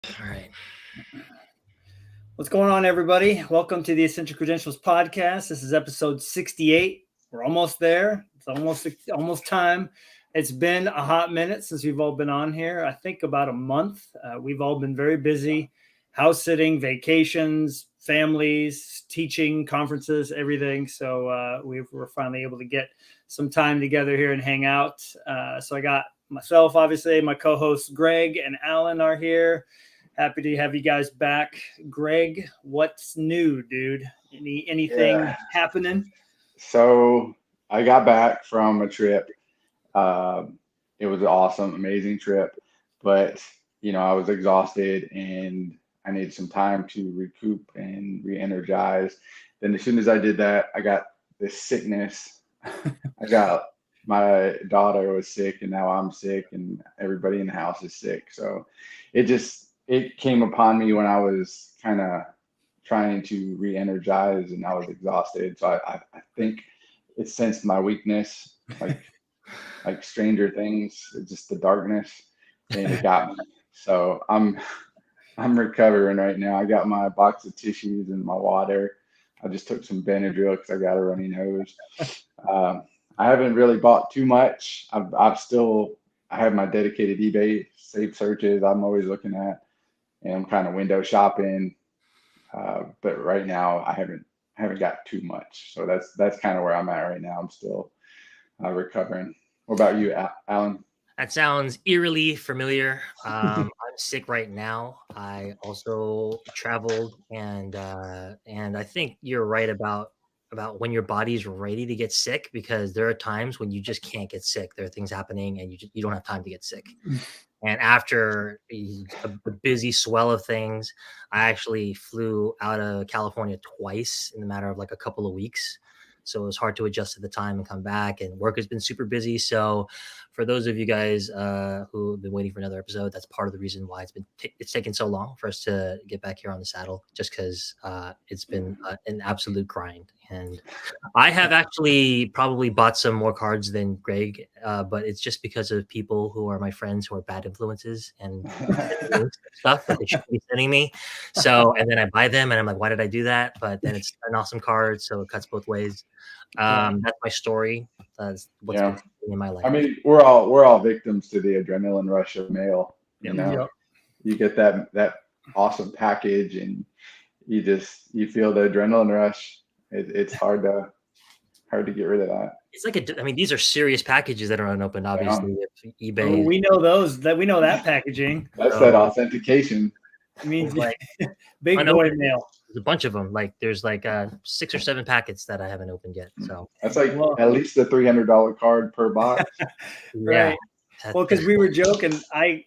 All right. What's going on, everybody? Welcome to the Essential Credentials podcast. This is episode 68. We're almost there. It's almost time. It's been a hot minute since we've all been on here. I think about a month. We've all been very busy, house sitting, vacations, families, teaching, conferences, everything. So we're finally able to get some time together here and hang out. So I got myself, obviously, my co-hosts Greg and Alan are here. Happy to have you guys back. Greg, what's new, dude? Anything Yeah. happening? So I got back from a trip. It was an awesome, amazing trip, but I was exhausted and I needed some time to recoup and re-energize. Then as soon as I did that, I got this sickness. I got my daughter was sick and now I'm sick and everybody in the house is sick. So it came upon me when I was kind of trying to re-energize and I was exhausted. So I think it sensed my weakness, like Stranger Things, just the darkness, and it got me. So I'm recovering right now. I got my box of tissues and my water. I just took some Benadryl because I got a runny nose. Um, I haven't really bought too much. I have my dedicated eBay safe searches I'm always looking at, and I'm kind of window shopping. But right now I haven't got too much. So that's kind of where I'm at right now. I'm still recovering. What about you, Alan? That sounds eerily familiar. I'm sick right now. I also traveled, and I think you're right about when your body's ready to get sick, because there are times when you just can't get sick. There are things happening, and you don't have time to get sick. And after a busy swell of things, I actually flew out of California twice in the matter of like a couple of weeks. So it was hard to adjust to the time and come back. And work has been super busy. So for those of you guys who have been waiting for another episode, that's part of the reason why it's taken so long for us to get back here on the saddle, just because it's been an absolute grind. And I have actually probably bought some more cards than Greg, but it's just because of people who are my friends who are bad influences and stuff that they should be sending me. So, and then I buy them and I'm like, why did I do that? But then it's an awesome card, so it cuts both ways. That's my story. That's what's been Yeah. happening in my life. I mean, we're all victims to the adrenaline rush of mail. Yep. Yep. You get that awesome package, and you feel the adrenaline rush. It's hard to get rid of that. It's like I mean, these are serious packages that are unopened, Yeah. obviously. If Oh, eBay, we know those. That we know that packaging. That's that so authentication. It means like big boy unopened, mail. there's a bunch of them. Like there's like 6 or 7 packets that I haven't opened yet. So That's like Well, at least a $300 card per box. yeah, right. Well, because we were joking, I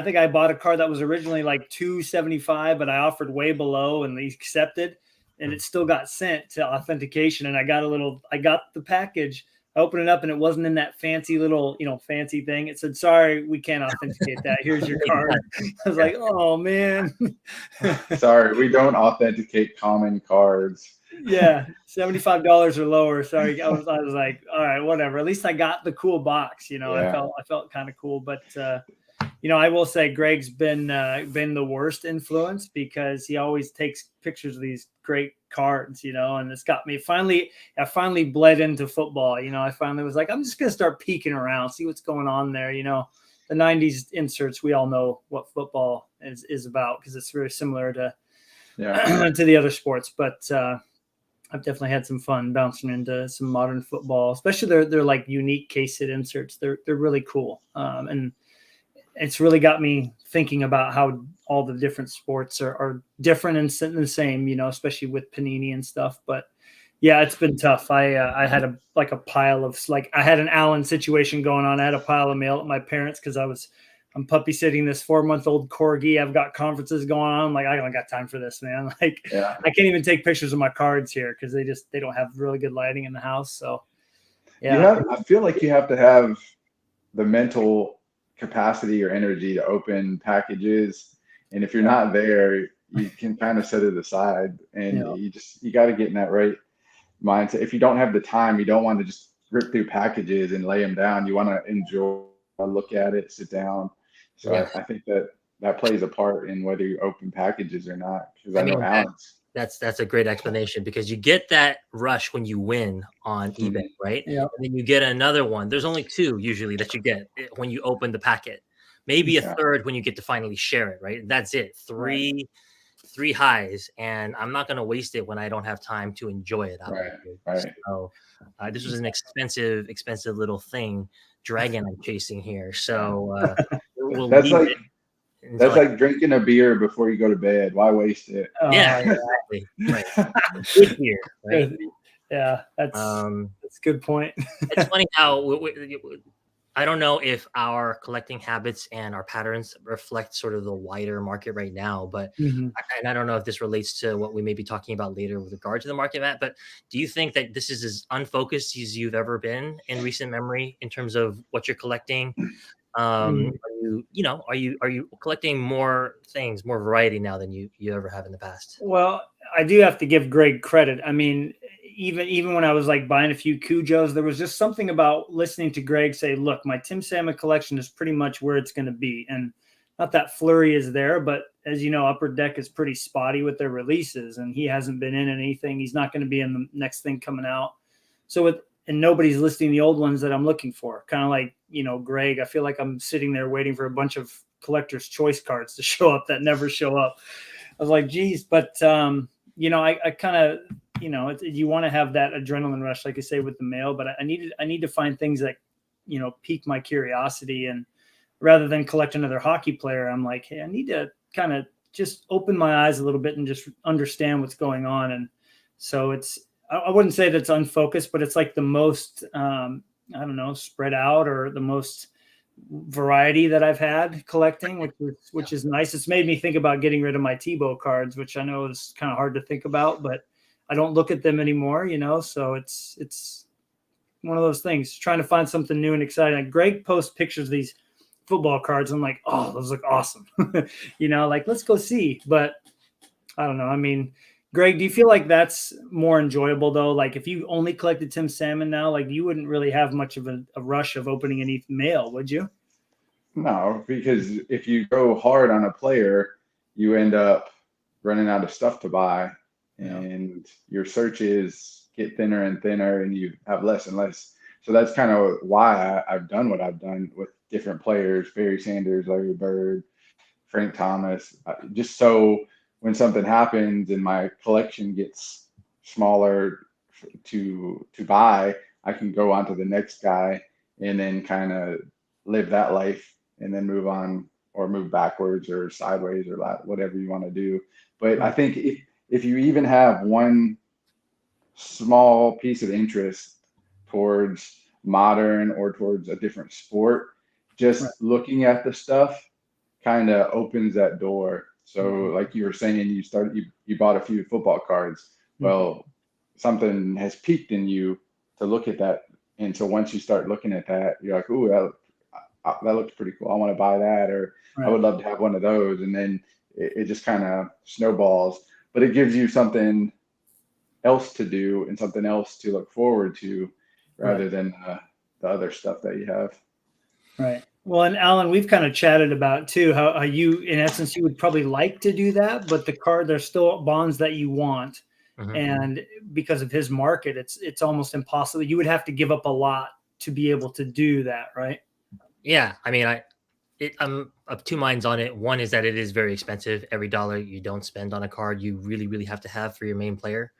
think I bought a card that was originally like 275, but I offered way below, and they accepted, and it still got sent to authentication. And I got the package. I opened it up, and it wasn't in that fancy little, fancy thing. It said, "Sorry, we can't authenticate that. Here's your card." I was like, "Oh man." Sorry, we don't authenticate common cards. Yeah, $75 or lower. Sorry, I was like, all right, whatever. At least I got the cool box. Yeah. I felt kind of cool. But I will say Greg's been the worst influence, because he always takes pictures of these great cards, and it's got me I finally bled into football. I finally was like, I'm just gonna start peeking around, see what's going on there. The 90s inserts, we all know what football is about, because it's very similar to Yeah. to the other sports. But I've definitely had some fun bouncing into some modern football, especially their like unique case hit inserts. They're really cool, and it's really got me thinking about how all the different sports are different and the same, especially with Panini and stuff. But yeah, it's been tough. I had a pile of, like, I had an Allen situation going on. I had a pile of mail at my parents because I'm puppy sitting this 4-month-old corgi. I've got conferences going on. I'm like, I don't got time for this, man. Like, Yeah. I can't even take pictures of my cards here because they don't have really good lighting in the house. So I feel like you have to have the mental capacity or energy to open packages. And if you're not there, you can kind of set it aside, and you got to get in that right mindset. If you don't have the time, you don't want to just rip through packages and lay them down. You want to enjoy, look at it, sit down. So Yeah. I think that that plays a part in whether you open packages or not. Because I I know mean, Alex. that's a great explanation because you get that rush when you win on eBay, Mhm. right? Yeah. And then you get another one. There's only two usually that you get when you open the packet. Maybe a Yeah. third when you get to finally share it, right? That's it. Three highs, and I'm not going to waste it when I don't have time to enjoy it out in the Right. field. Right. So this was an expensive little thing dragon I'm chasing here. So we'll That's leave like it until that's I. like drinking a beer before you go to bed. Why waste it? Yeah, Yeah. exactly. Right. Good here, right? Yeah, that's Um, a good point. it's funny how I don't know if our collecting habits and our patterns reflect sort of the wider market right now, but Mhm. and I don't know if this relates to what we may be talking about later with regard to the market, Matt. But do you think that this is as unfocused as you've ever been in recent memory in terms of what you're collecting? Mm. Are you collecting more things, more variety now than you ever have in the past? Well, I do have to give Greg credit. I mean, even when I was like buying a few Cujos, there was just something about listening to Greg say, "Look, my Tim Salmon collection is pretty much where it's going to be," and not that flurry is there, but as you know, Upper Deck is pretty spotty with their releases, and he hasn't been in anything. He's not going to be in the next thing coming out. So and nobody's listing the old ones that I'm looking for. Kind of like, Greg, I feel like I'm sitting there waiting for a bunch of collector's choice cards to show up that never show up. I was like, geez, but I kind of, you want to have that adrenaline rush, like I say, with the mail, but I need to find things that, pique my curiosity. And rather than collect another hockey player, I'm like, hey, I need to kind of just open my eyes a little bit and just understand what's going on. And so I wouldn't say that's unfocused, but it's like the most, I don't know, spread out, or the most variety that I've had collecting, which is nice. It's made me think about getting rid of my Tebow cards, which I know is kind of hard to think about, but I don't look at them anymore, so it's one of those things, trying to find something new and exciting. Like Greg posts pictures of these football cards. I'm like, oh, those look awesome. Like, let's go see. But I don't know. I mean, Greg, do you feel like that's more enjoyable though? Like if you only collected Tim Salmon now, like you wouldn't really have much of a rush of opening any mail, would you? No, because if you go hard on a player, you end up running out of stuff to buy, Yeah. and your searches get thinner and thinner, and you have less and less. So that's kind of why I've done what I've done with different players: Barry Sanders, Larry Bird, Frank Thomas. Just so when something happens and my collection gets smaller to buy, I can go on to the next guy and then kind of live that life and then move on, or move backwards or sideways, or whatever you want to do. But I Right. think if you even have one small piece of interest towards modern or towards a different sport, Right. just looking at the stuff kind of opens that door. So Mhm. like you were saying, you bought a few football cards. Mhm. Well, something has peaked in you to look at that. And so once you start looking at that, you're like, ooh, that looks pretty cool. I want to buy that, or I Right. would love to have one of those. And then it just kind of snowballs, but it gives you something else to do and something else to look forward to, Right. rather than the other stuff that you have. Right. Well, and Alan, we've kind of chatted about too how you, in essence, you would probably like to do that, but there's still bonds that you want, Mhm. and because of his market, it's almost impossible. You would have to give up a lot to be able to do that, right? Yeah, I mean, I'm of two minds on it. One is that it is very expensive. Every dollar you don't spend on a card, you really, really have to have for your main player.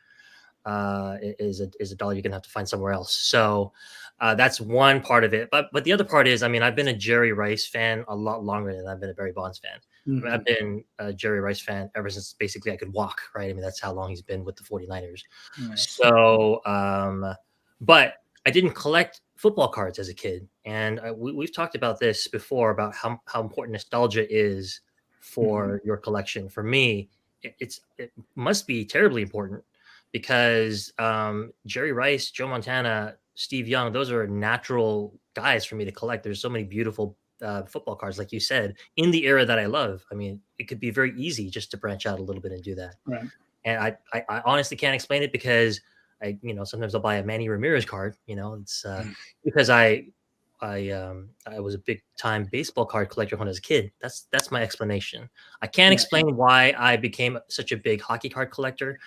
Is a dollar you're gonna have to find somewhere else. So that's one part of it. But the other part is, I mean, I've been a Jerry Rice fan a lot longer than I've been a Barry Bonds fan. I mean, Mhm. I've been a Jerry Rice fan ever since basically I could walk, right? I mean, that's how long he's been with the 49ers. Nice. So, but I didn't collect football cards as a kid. And we've talked about this before about how important nostalgia is Mhm. for your collection. For me, it must be terribly important because Jerry Rice, Joe Montana, Steve Young, those are natural guys for me to collect. There's so many beautiful football cards, like you said, in the era that I love. I mean, it could be very easy just to branch out a little bit and do that. Right. And I honestly can't explain it because sometimes I'll buy a Manny Ramirez card. It's because I was a big time baseball card collector when I was a kid. That's my explanation. I can't Yeah. explain why I became such a big hockey card collector.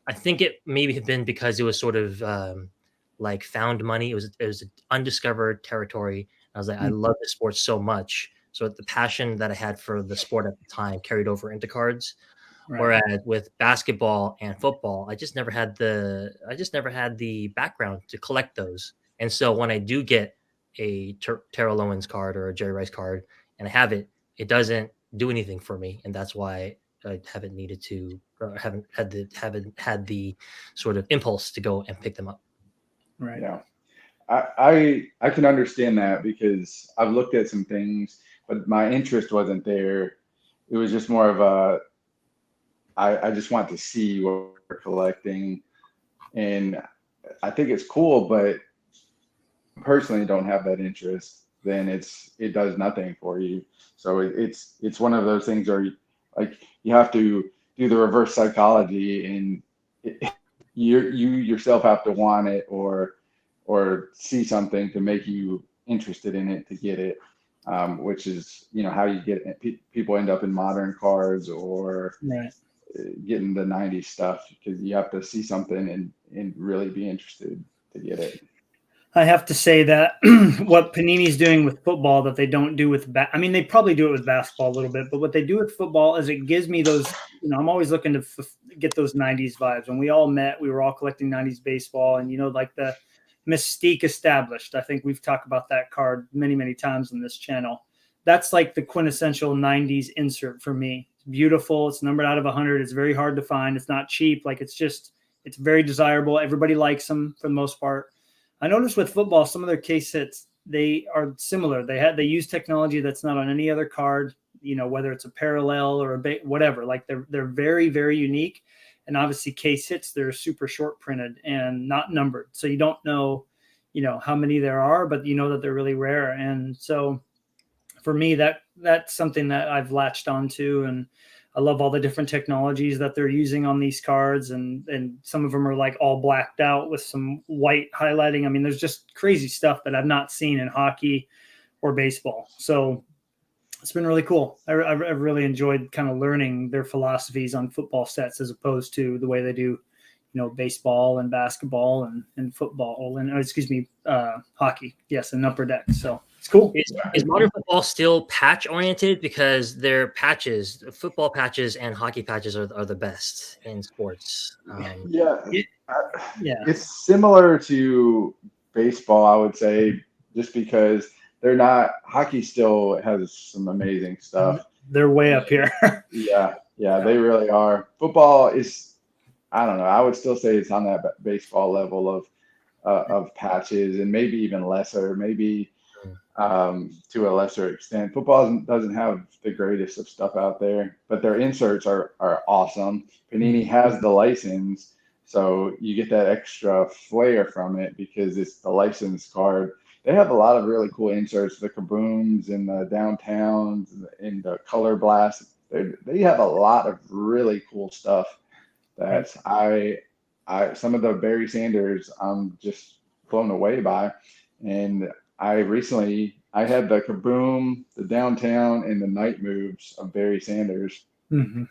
I think it maybe had been because it was sort of like found money. It was undiscovered territory. I was like, I Mm. love this sport so much. So the passion that I had for the sport at the time carried over into cards. Right. Whereas with basketball and football, I just never had the background to collect those. And so when I do get a Terrell Owens card or a Jerry Rice card and I have it, it doesn't do anything for me, and that's why I haven't needed to, or haven't had the sort of impulse to go and pick them up. Right. Yeah. I can understand that because I've looked at some things, but my interest wasn't there. It was just more of I just want to see what we're collecting, and I think it's cool, but personally don't have that interest, then it does nothing for you. So it's one of those things where like you have to do the reverse psychology, and you yourself have to want it or see something to make you interested in it to get it, which is how you get it. People end up in modern cars or Right. getting the 90s stuff because you have to see something and really be interested to get it. I have to say that what Panini's doing with football that they don't do with I mean, they probably do it with basketball a little bit, but what they do with football is it gives me those, I'm always looking to get those 90s vibes. When we all met, we were all collecting 90s baseball and, like the mystique established. I think we've talked about that card many, many times on this channel. That's like the quintessential 90s insert for me. It's beautiful. It's numbered out of 100. It's very hard to find. It's not cheap. Like it's very desirable. Everybody likes them for the most part. I noticed with football, some of their case hits, they are similar. They use technology that's not on any other card, whether it's a parallel or whatever. Like they're very, very unique. And obviously case hits, they're super short printed and not numbered. So you don't know, how many there are, but you know that they're really rare. And so for me, that's something that I've latched onto, and I love all the different technologies that they're using on these cards, and some of them are like all blacked out with some white highlighting. I mean, there's just crazy stuff that I've not seen in hockey or baseball. So it's been really cool. I've really enjoyed kind of learning their philosophies on football sets as opposed to the way they do, baseball and basketball and football and hockey. Yes, and upper deck. So it's cool. Is modern football still patch oriented? Because their patches, football patches and hockey patches are the best in sports. Yeah. Yeah. It's similar to baseball, I would say, just because hockey still has some amazing stuff. They're way up here. Yeah, they really are. Football is, I don't know, I would still say it's on that baseball level of patches, and maybe even lesser, maybe to a lesser extent. Football doesn't have the greatest of stuff out there, but their inserts are awesome. Panini has the license, so you get that extra flair from it because it's the licensed card. They have a lot of really cool inserts, the Kabooms and the Downtowns and the Color Blast. They have a lot of really cool stuff that some of the Barry Sanders I'm just blown away by. And I had the Kaboom, the Downtown, and the Night Moves of Barry Sanders. Mm-hmm.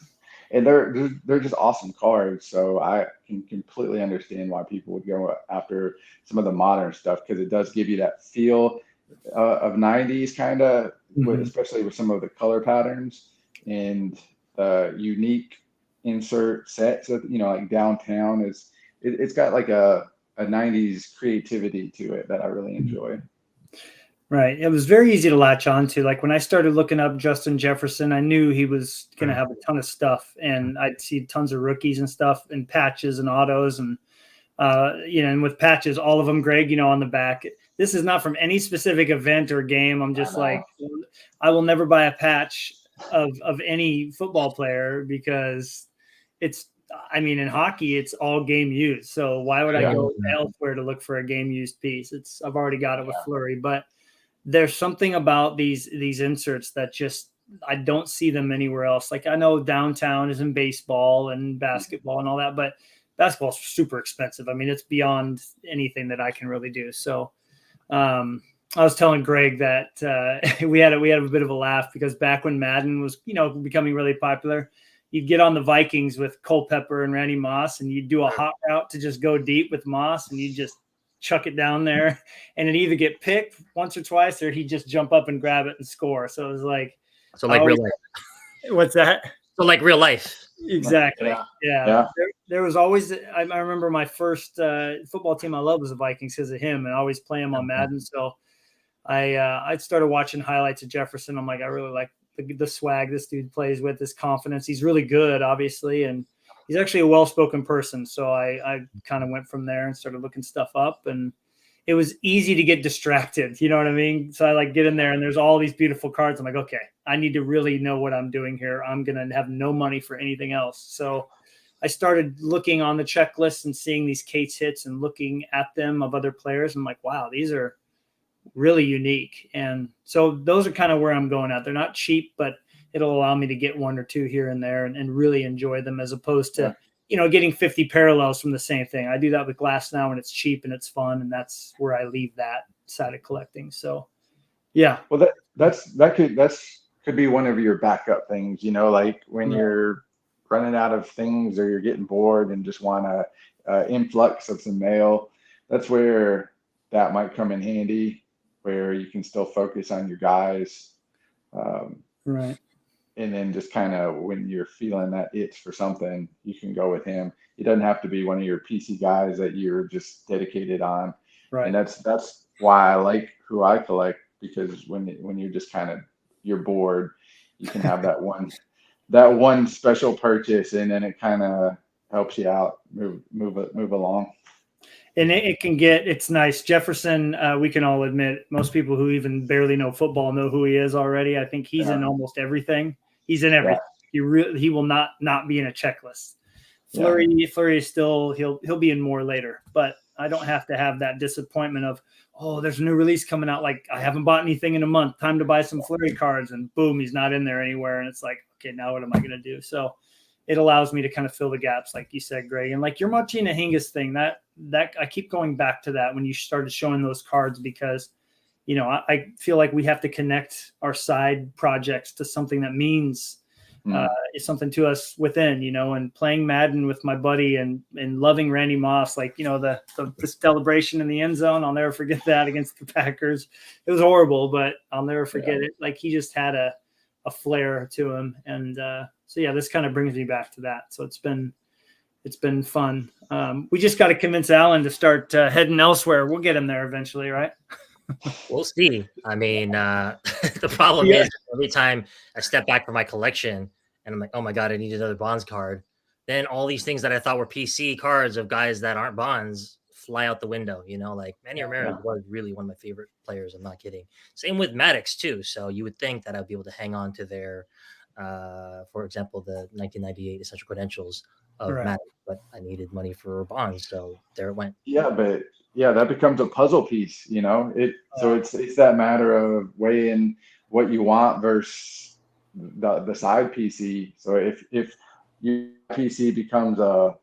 And they're just awesome cards. So I can completely understand why people would go after some of the modern stuff, because it does give you that feel of 90s kind of, especially with some of the color patterns and the unique insert sets. Like Downtown it's got like a 90s creativity to it that I really enjoy. Right. It was very easy to latch on to. Like when I started looking up Justin Jefferson, I knew he was going to have a ton of stuff, and I'd see tons of rookies and stuff and patches and autos and, and with patches, all of them, Greg, on the back. This is not from any specific event or game. I'm just like, I will never buy a patch of any football player because in hockey, it's all game used. So why would I go elsewhere to look for a game used piece? I've already got it with Fleury, but there's something about these inserts that just, I don't see them anywhere else. Like I know Downtown is in baseball and basketball and all that, but basketball is super expensive. I mean, it's beyond anything that I can really do. So I was telling Greg that we had a bit of a laugh because back when Madden was, becoming really popular, you'd get on the Vikings with Culpepper and Randy Moss, and you'd do a hot route to just go deep with Moss, and you'd just chuck it down there, and it'd either get picked once or twice, or he'd just jump up and grab it and score. So it was like, real life. What's that? So like real life. Exactly. Yeah. There was always, I remember my first football team I loved was the Vikings because of him, and I always play him on Madden. So I started watching highlights of Jefferson. I'm like, I really like the swag this dude plays with, his confidence. He's really good, obviously, and he's actually a well-spoken person. So I kind of went from there and started looking stuff up, and it was easy to get distracted. You know what I mean? So I like get in there and there's all these beautiful cards. I'm like, okay, I need to really know what I'm doing here. I'm going to have no money for anything else. So I started looking on the checklist and seeing these case hits and looking at them of other players. I'm like, wow, these are really unique. And so those are kind of where I'm going at. They're not cheap, but it'll allow me to get one or two here and there and really enjoy them, as opposed to, getting 50 parallels from the same thing. I do that with glass now, and it's cheap and it's fun. And that's where I leave that side of collecting. So yeah. Well, that could be one of your backup things, like when you're running out of things or you're getting bored and just want a influx of some mail. That's where that might come in handy, where you can still focus on your guys. Right. And then just kind of when you're feeling that itch for something, you can go with him. He doesn't have to be one of your PC guys that you're just dedicated on. Right. And that's why I like who I collect, because when you're just you're bored, you can have that one special purchase, and then it kind of helps you out, move along. And it's nice. Jefferson, we can all admit, most people who even barely know football know who he is already. I think he's in almost everything. He's in everything. Yeah. He will not be in a checklist. Fleury is still, he'll be in more later, but I don't have to have that disappointment of, oh, there's a new release coming out. Like, I haven't bought anything in a month. Time to buy some Fleury cards, and boom, he's not in there anywhere. And it's like, okay, now what am I going to do? So it allows me to kind of fill the gaps, like you said, Greg. And like your Martina Hingis thing, that I keep going back to that when you started showing those cards, because, I feel like we have to connect our side projects to something that means is something to us within, and playing Madden with my buddy and loving Randy Moss, like, the celebration in the end zone. I'll never forget that against the Packers. It was horrible, but I'll never forget it. Like, he just had a flair to him. And so, yeah, this kind of brings me back to that. So it's been fun. We just got to convince Alan to start heading elsewhere. We'll get him there eventually, right? We'll see. I mean, the problem is every time I step back from my collection and I'm like, oh my God, I need another Bonds card, then all these things that I thought were PC cards of guys that aren't Bonds fly out the window. Like Manny Ramirez was really one of my favorite players. I'm not kidding. Same with Maddox too. So you would think that I'd be able to hang on to their, for example, the 1998 Essential Credentials of Maddox, but I needed money for Bonds, so there it went. Yeah, but that becomes a puzzle piece, So it's that matter of weighing what you want versus the side PC. So if your PC becomes a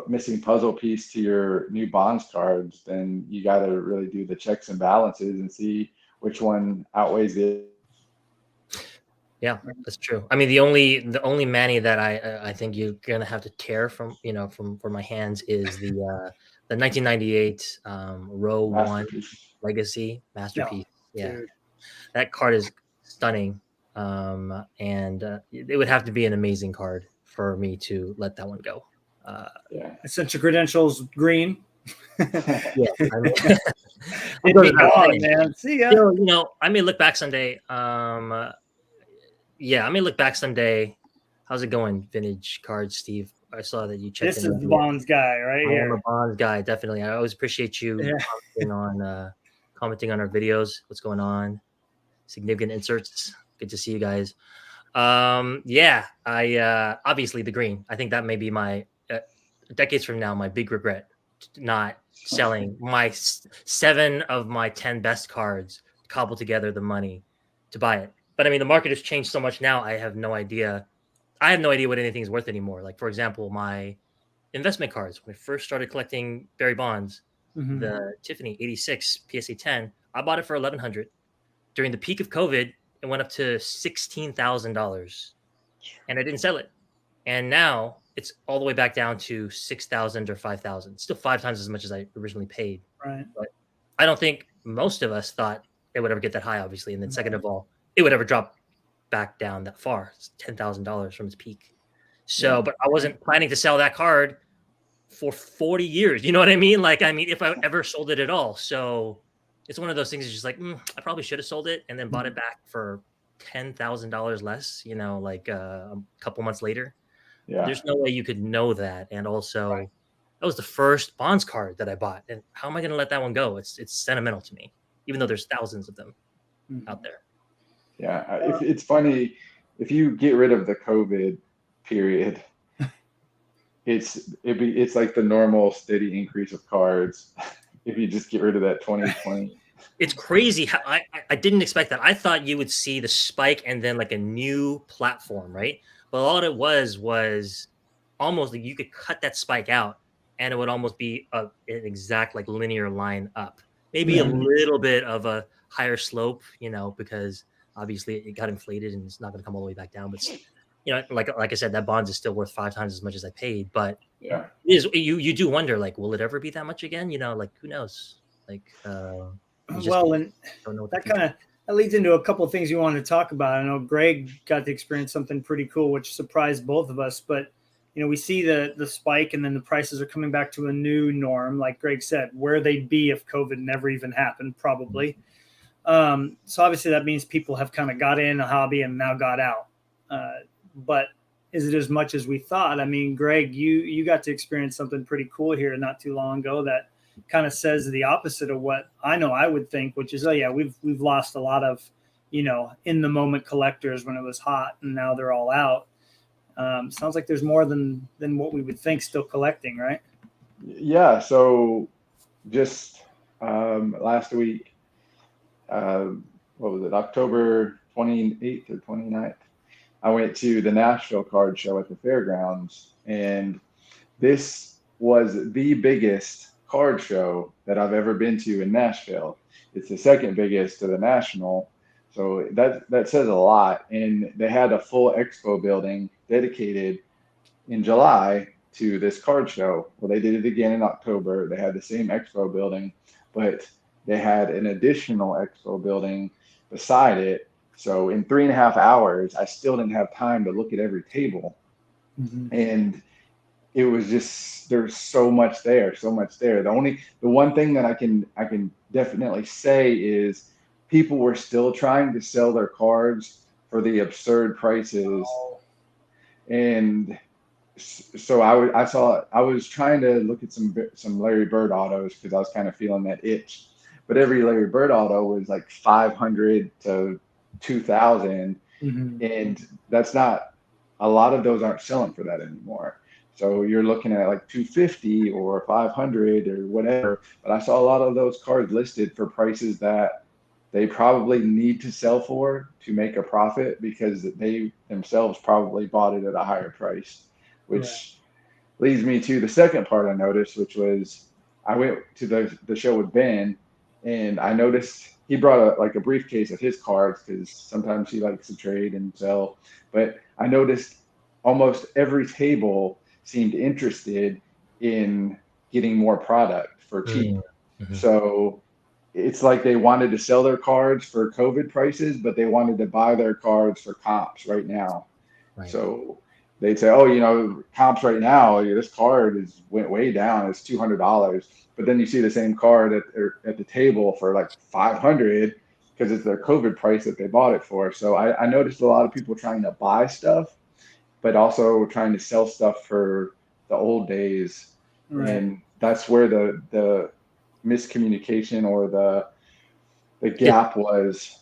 missing puzzle piece to your new Bonds cards, then you got to really do the checks and balances and see which one outweighs the. Yeah, that's true. I mean, the only Manny that I think you're gonna have to tear from my hands is the 1998 Row One Legacy Masterpiece. Yeah, that card is stunning, and it would have to be an amazing card for me to let that one go. Essential Credentials green. Yeah, I mean, it'd be gone, man. See ya. I may look back someday. I may look back someday. How's it going, Vintage Cards, Steve? I saw that you checked. This is the Bonds guy, right here. I'm a Bonds guy, definitely. I always appreciate you commenting on our videos. What's going on? Significant inserts. Good to see you guys. I obviously the green. I think that may be my decades from now my big regret, not selling my 7 of my 10 best cards, cobble together the money to buy it. But I mean, the market has changed so much now. I have no idea what anything is worth anymore. Like, for example, my investment cards. When I first started collecting Barry Bonds, the Tiffany 86 PSA 10, I bought it for $1,100. During the peak of COVID, it went up to $16,000, and I didn't sell it. And now it's all the way back down to 6,000 or 5,000. Still 5 times as much as I originally paid. Right. But I don't think most of us thought it would ever get that high, obviously. And then second of all, it would ever drop back down that far. It's $10,000 from its peak. So, but I wasn't planning to sell that card for 40 years. You know what I mean? Like, I mean, if I ever sold it at all. So it's one of those things. It's just like, I probably should have sold it and then bought it back for $10,000 less, you know, like a couple months later. Yeah. There's no way you could know that. And also, that was the first Bonds card that I bought. And how am I going to let that one go? It's sentimental to me, even though there's thousands of them out there. Yeah. It's funny. If you get rid of the COVID period, it's like the normal steady increase of cards. If you just get rid of that 2020. It's crazy how I didn't expect that. I thought you would see the spike and then like a new platform, right? But all it was almost like you could cut that spike out and it would almost be an exact like linear line up. Maybe a little bit of a higher slope, you know, because obviously it got inflated and it's not going to come all the way back down. But you know, like I said, that Bonds is still worth 5 times as much as I paid. But it is, you do wonder, like, will it ever be that much again? You know, like who knows? Like, well, and that kind of leads into a couple of things you wanted to talk about. I know Greg got to experience something pretty cool, which surprised both of us. But you know, we see the spike, and then the prices are coming back to a new norm. Like Greg said, where they'd be if COVID never even happened, probably. So obviously that means people have kind of got in a hobby and now got out. But is it as much as we thought? I mean, Greg, you got to experience something pretty cool here not too long ago that kind of says the opposite of what I know I would think, which is, oh yeah, we've lost a lot of, you know, in the moment collectors when it was hot, and now they're all out. Sounds like there's more than what we would think still collecting, right? Yeah. So just last week, what was it, October 28th or 29th, I went to the Nashville card show at the fairgrounds, and this was the biggest card show that I've ever been to in Nashville. It's the second biggest to the National. So that says a lot. And they had a full expo building dedicated in July to this card show. Well, they did it again in October. They had the same expo building, but they had an additional expo building beside it. So in 3.5 hours, I still didn't have time to look at every table. And it was just, there's so much there. The one thing that I can definitely say is people were still trying to sell their cards for the absurd prices. And so I was trying to look at some Larry Bird autos because I was kind of feeling that itch. But every Larry Bird auto was like 500 to 2,000, and that's not, a lot of those aren't selling for that anymore. So you're looking at like 250 or 500 or whatever. But I saw a lot of those cards listed for prices that they probably need to sell for to make a profit because they themselves probably bought it at a higher price, which leads me to the second part I noticed, which was I went to the show with Ben, and I noticed he brought a briefcase of his cards because sometimes he likes to trade and sell. But I noticed almost every table seemed interested in getting more product for cheap. So it's like they wanted to sell their cards for COVID prices, but they wanted to buy their cards for comps right now. So they'd say, oh, you know, comps right now, this card went way down. It's $200. But then you see the same card at the table for like 500 because it's their COVID price that they bought it for. So I noticed a lot of people trying to buy stuff, but also trying to sell stuff for the old days. And that's where the miscommunication or the gap was.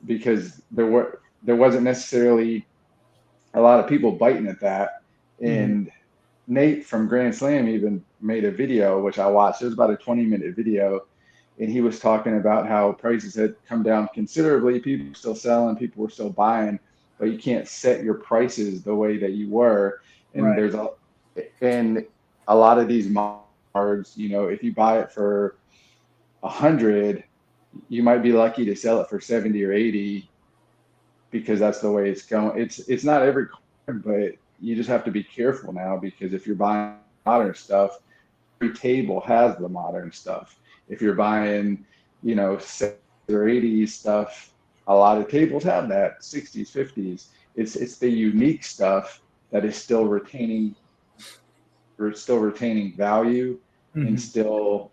Because there wasn't necessarily a lot of people biting at that. And Nate from Grand Slam even made a video, which I watched. It was about a 20-minute video. And he was talking about how prices had come down considerably. People were still selling, people were still buying, but you can't set your prices the way that you were. And there's a lot of these cards, you know, if you buy it for 100, you might be lucky to sell it for 70 or 80 because that's the way it's going. It's not every card, but you just have to be careful now because if you're buying modern stuff, every table has the modern stuff. If you're buying, 70s or 80s stuff, a lot of tables have that 60s, 50s. It's the unique stuff that is still retaining value and still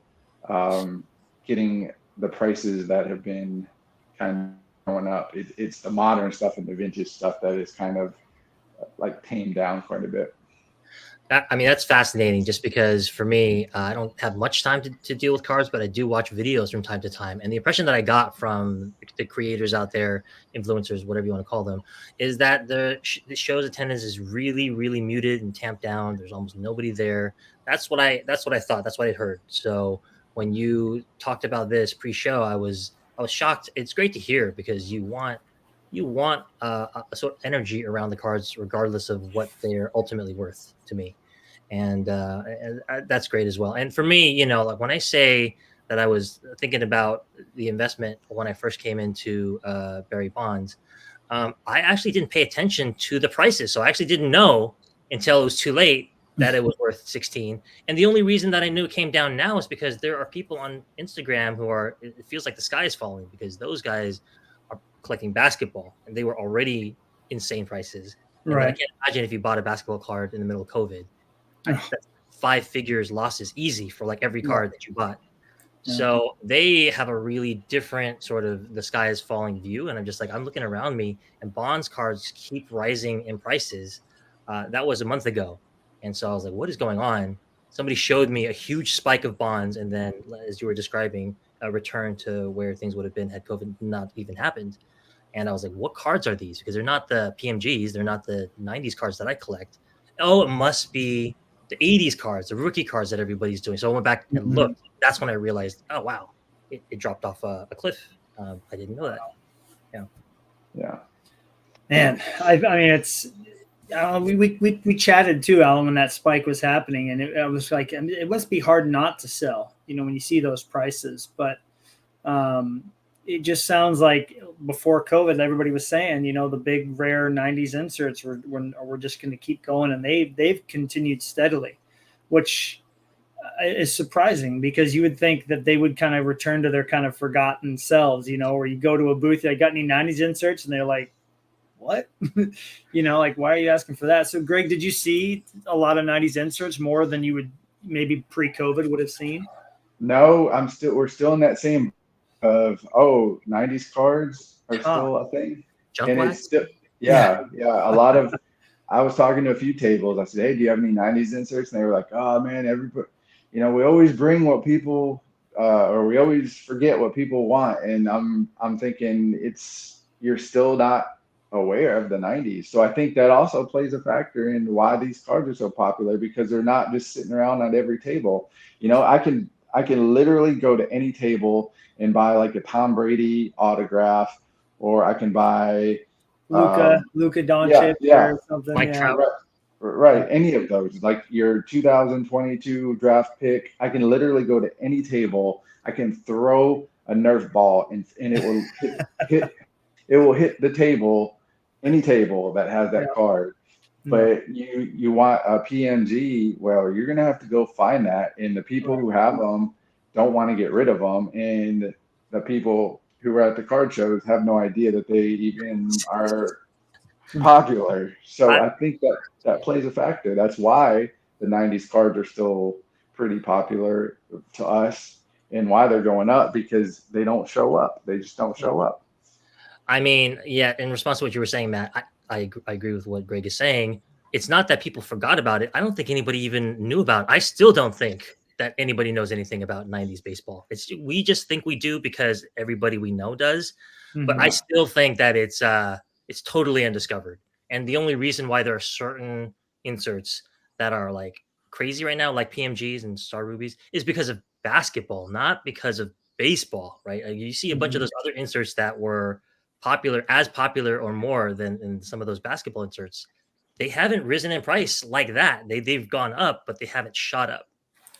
getting the prices that have been kind of going up. It's the modern stuff and the vintage stuff that is kind of like tamed down quite a bit. I mean, that's fascinating just because for me, I don't have much time to deal with cards, but I do watch videos from time to time. And the impression that I got from the creators out there, influencers, whatever you want to call them, is that the show's attendance is really, really muted and tamped down. There's almost nobody there. That's what I thought. That's what I heard. So when you talked about this pre-show, I was shocked. It's great to hear because you want a sort of energy around the cards, regardless of what they're ultimately worth to me, and that's great as well. And for me, like when I say that I was thinking about the investment when I first came into Barry Bonds, I actually didn't pay attention to the prices, so I actually didn't know until it was too late that it was worth 16. And the only reason that I knew it came down now is because there are people on Instagram who it feels like the sky is falling because those guys are collecting basketball and they were already insane prices. And I can't imagine if you bought a basketball card in the middle of COVID, that's 5 figures losses easy for like every card that you bought. Yeah. So they have a really different sort of the sky is falling view. And I'm just like, I'm looking around me and Bonds cards keep rising in prices. That was a month ago. And so I was like, what is going on? Somebody showed me a huge spike of Bonds. And then as you were describing, a return to where things would have been had COVID not even happened. And I was like, what cards are these? Because they're not the PMGs. They're not the 90s cards that I collect. Oh, it must be the 80s cards, the rookie cards that everybody's doing. So I went back and looked. That's when I realized, oh, wow, it dropped off a cliff. I didn't know that. Yeah. Man, I mean, it's we chatted too, Alan, when that spike was happening. And I was like, I mean, it must be hard not to sell, when you see those prices. But it just sounds like before COVID, everybody was saying, the big rare 90s inserts were just going to keep going, and they've continued steadily, which is surprising because you would think that they would kind of return to their kind of forgotten selves, where you go to a booth, I got any 90s inserts, and they're like, what? Like, why are you asking for that? So, Greg, did you see a lot of 90s inserts more than you would maybe pre-COVID would have seen? No, we're still in that same of 90s cards are still a thing. And it's still a lot of I was talking to a few tables. I said, hey, do you have any 90s inserts? And they were like, oh man, everybody, we always bring what people or we always forget what people want. And I'm thinking you're still not aware of the 90s. So I think that also plays a factor in why these cards are so popular, because they're not just sitting around at every table. I can literally go to any table and buy like a Tom Brady autograph, or I can buy Luka Doncic or something. Mike Trout. Right. Any of those, like your 2022 draft pick. I can literally go to any table. I can throw a Nerf ball and it will hit the table, any table that has that card. But you want a PMG, well, you're going to have to go find that. And the people who have them don't want to get rid of them. And the people who are at the card shows have no idea that they even are popular. So I think that plays a factor. That's why the 90s cards are still pretty popular to us and why they're going up, because they don't show up. They just don't show up. I mean, yeah, in response to what you were saying, Matt, I agree with what Greg is saying. It's not that people forgot about it. I don't think anybody even knew about it. I still don't think that anybody knows anything about 90s baseball. We just think we do because everybody we know does. But I still think that it's totally undiscovered. And the only reason why there are certain inserts that are like crazy right now, like PMGs and Star Rubies, is because of basketball, not because of baseball, right? You see a bunch of those other inserts that were as popular or more than in some of those basketball inserts. They haven't risen in price like that. They've gone up, but they haven't shot up.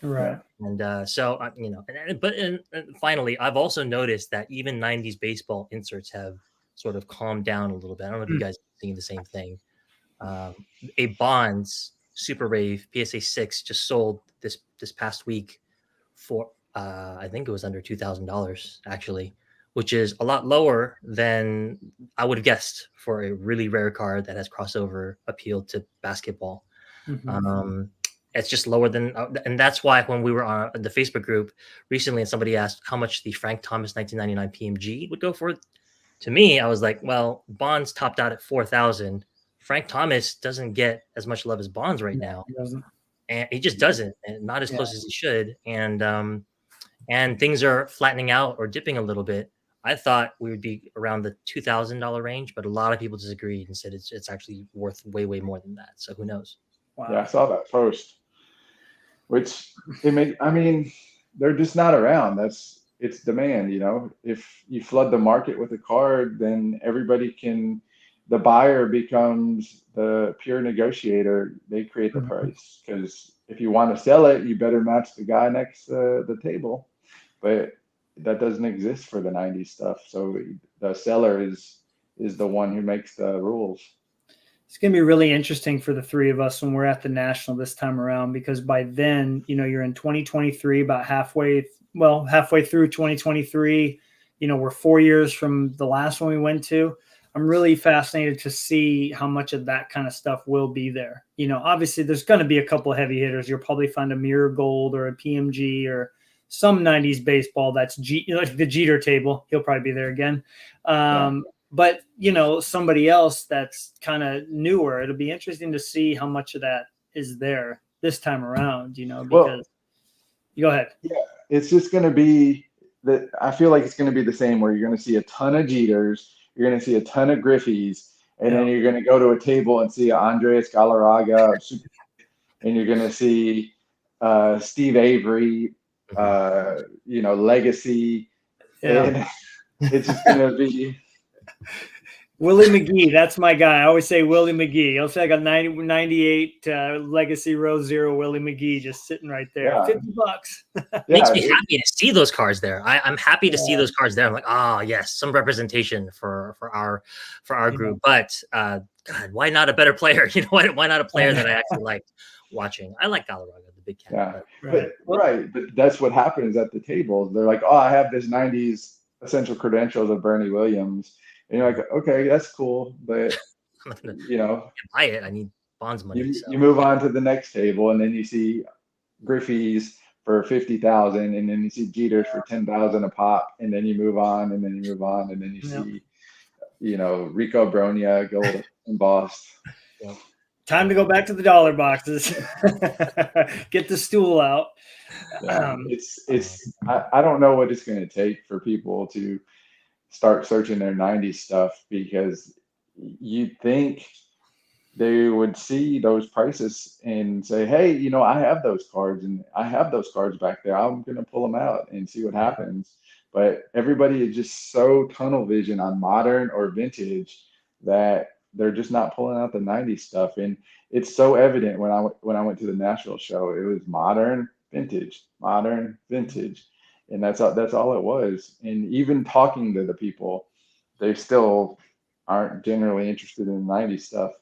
Right. And and finally, I've also noticed that even 90s baseball inserts have sort of calmed down a little bit. I don't know if you Mm. guys are seeing the same thing. Um, a Bonds Super Rave PSA 6 just sold this past week for I think it was under $2,000 actually, which is a lot lower than I would have guessed for a really rare card that has crossover appeal to basketball. Mhm. It's just lower than, and that's why when we were on the Facebook group recently, and somebody asked how much the Frank Thomas 1999 PMG would go for. To me, I was like, well, Bonds topped out at 4,000. Frank Thomas doesn't get as much love as Bonds right No, now, he doesn't. and he just doesn't, and not as Yeah. close as he should. And things are flattening out or dipping a little bit. I thought we would be around the $2,000 range, but a lot of people disagreed and said it's actually worth way more than that. So who knows? Wow. Yeah, I saw that post, which I mean, they're just not around. It's demand, you know. If you flood the market with a card, then the buyer becomes the pure negotiator. They create the Mhm. price because if you want to sell it, you better match the guy next to the table. But that doesn't exist for the 90s stuff. So the seller is the one who makes the rules. It's going to be really interesting for the three of us when we're at the National this time around, because by then, you're in 2023, about halfway through 2023. We're 4 years from the last one we went to. I'm really fascinated to see how much of that kind of stuff will be there. Obviously there's going to be a couple of heavy hitters. You'll probably find a Mirror Gold or a PMG or some 90s baseball that's like the Jeter table. He'll probably be there again. But somebody else that's kind of newer, it'll be interesting to see how much of that is there this time around, because go ahead. Yeah, it's just going to be that. I feel like it's going to be the same where you're going to see a ton of Jeters, you're going to see a ton of Griffeys, and then you're going to go to a table and see Andres Galarraga, and you're going to see Steve Avery, Legacy, and it's just going to be Willie McGee. That's my guy. I always say Willie McGee. I'll say I got 98 Legacy Row Zero Willie McGee just sitting right there. Yeah. $50. Makes me happy to see those cards there. I'm happy to see those cards there. I'm like, oh yes, some representation for our group. But God, why not a better player? Why not a player that I actually liked watching? I like Galarraga, the big cat. Yeah, but that's what happens at the tables. They're like, oh, I have this 90s essential credentials of Bernie Williams. And you're like, okay, that's cool, but buy it. I need Bonds money. You move on to the next table, and then you see Griffey's for 50,000, and then you see Jeters for 10,000 a pop, and then you move on, and then you move on, and then you see, Rico Bronya gold embossed. Yep. Time to go back to the dollar boxes. Get the stool out. Yeah, I don't know what it's going to take for people to start searching their 90s stuff, because you'd think they would see those prices and say, hey, I have those cards and I have those cards back there. I'm going to pull them out and see what happens. But everybody is just so tunnel vision on modern or vintage that they're just not pulling out the 90s stuff. And it's so evident when I went to the National show. It was modern, vintage. And that's all it was. And even talking to the people, they still aren't generally interested in the 90s stuff.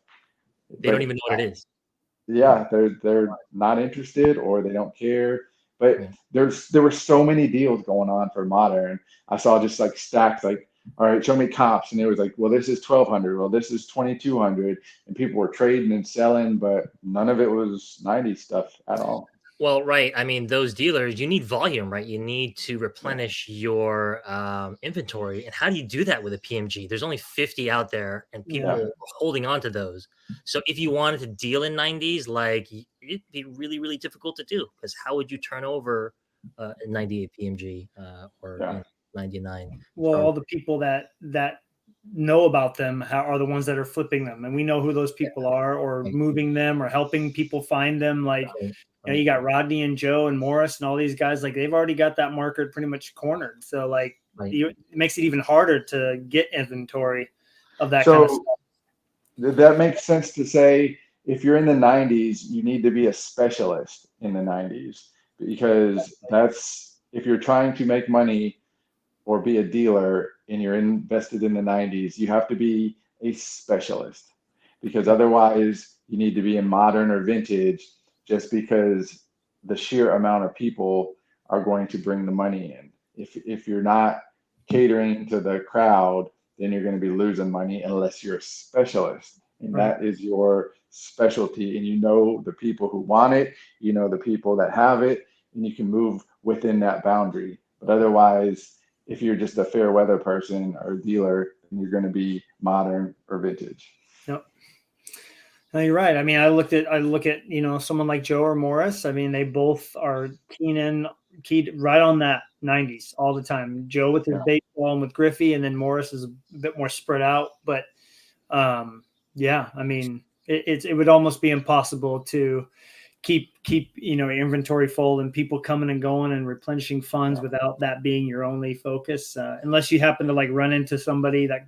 They don't even know what it is. Yeah, they're not interested, or they don't care. But there were so many deals going on for modern. I saw just like stacks, like, all right, show me comps, and it was like, well, this is 1,200, well, this is 2,200, and people were trading and selling, but none of it was 90s stuff at all. Well, right. I mean, those dealers, you need volume, right? You need to replenish your inventory. And how do you do that with a PMG? There's only 50 out there, and people are holding on to those. So if you wanted to deal in 90s, like, it'd be really, really difficult to do, because how would you turn over a 98 PMG or 99? Well, all the people that know about them are the ones that are flipping them, and we know who those people are, or moving them, or helping people find them. Like, you got Rodney and Joe and Morris and all these guys, like, they've already got that market pretty much cornered. So like, it makes it even harder to get inventory of that kind of stuff. That makes sense to say, if you're in the 90s, you need to be a specialist in the 90s. because that's, if you're trying to make money or be a dealer and you're invested in the 90s, you have to be a specialist, because otherwise you need to be in modern or vintage, just because the sheer amount of people are going to bring the money in. If you're not catering to the crowd, then you're going to be losing money unless you're a specialist. And Right. that is your specialty. And you know the people who want it, you know the people that have it, and you can move within that boundary. But otherwise, if you're just a fair weather person or dealer, then you're going to be modern or vintage. Yep. No, you're right. I mean, I look at, you know, someone like Joe or Morris. I mean, they both are keyed right on that 90s all the time. Joe with his Yeah. baseball and with Griffey, and then Morris is a bit more spread out. But yeah, I mean, it would almost be impossible to keep you know, inventory full and people coming and going and replenishing funds without that being your only focus, unless you happen to like run into somebody that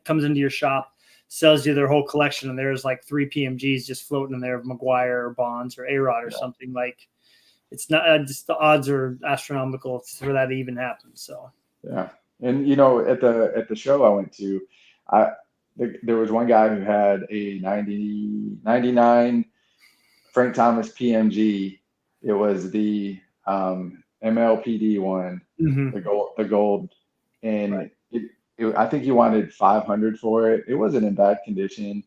comes into your shop, sells you their whole collection, and there's like 3 PMGs just floating in there of McGuire or Bonds or A-Rod or something. Like, it's not just, the odds are astronomical for that to even happen. So Yeah. And you know, at the show I went to, there was one guy who had a 99 Frank Thomas PMG. It was the MLPD one, the gold, and Right. I think he wanted 500 for it. It wasn't in bad condition,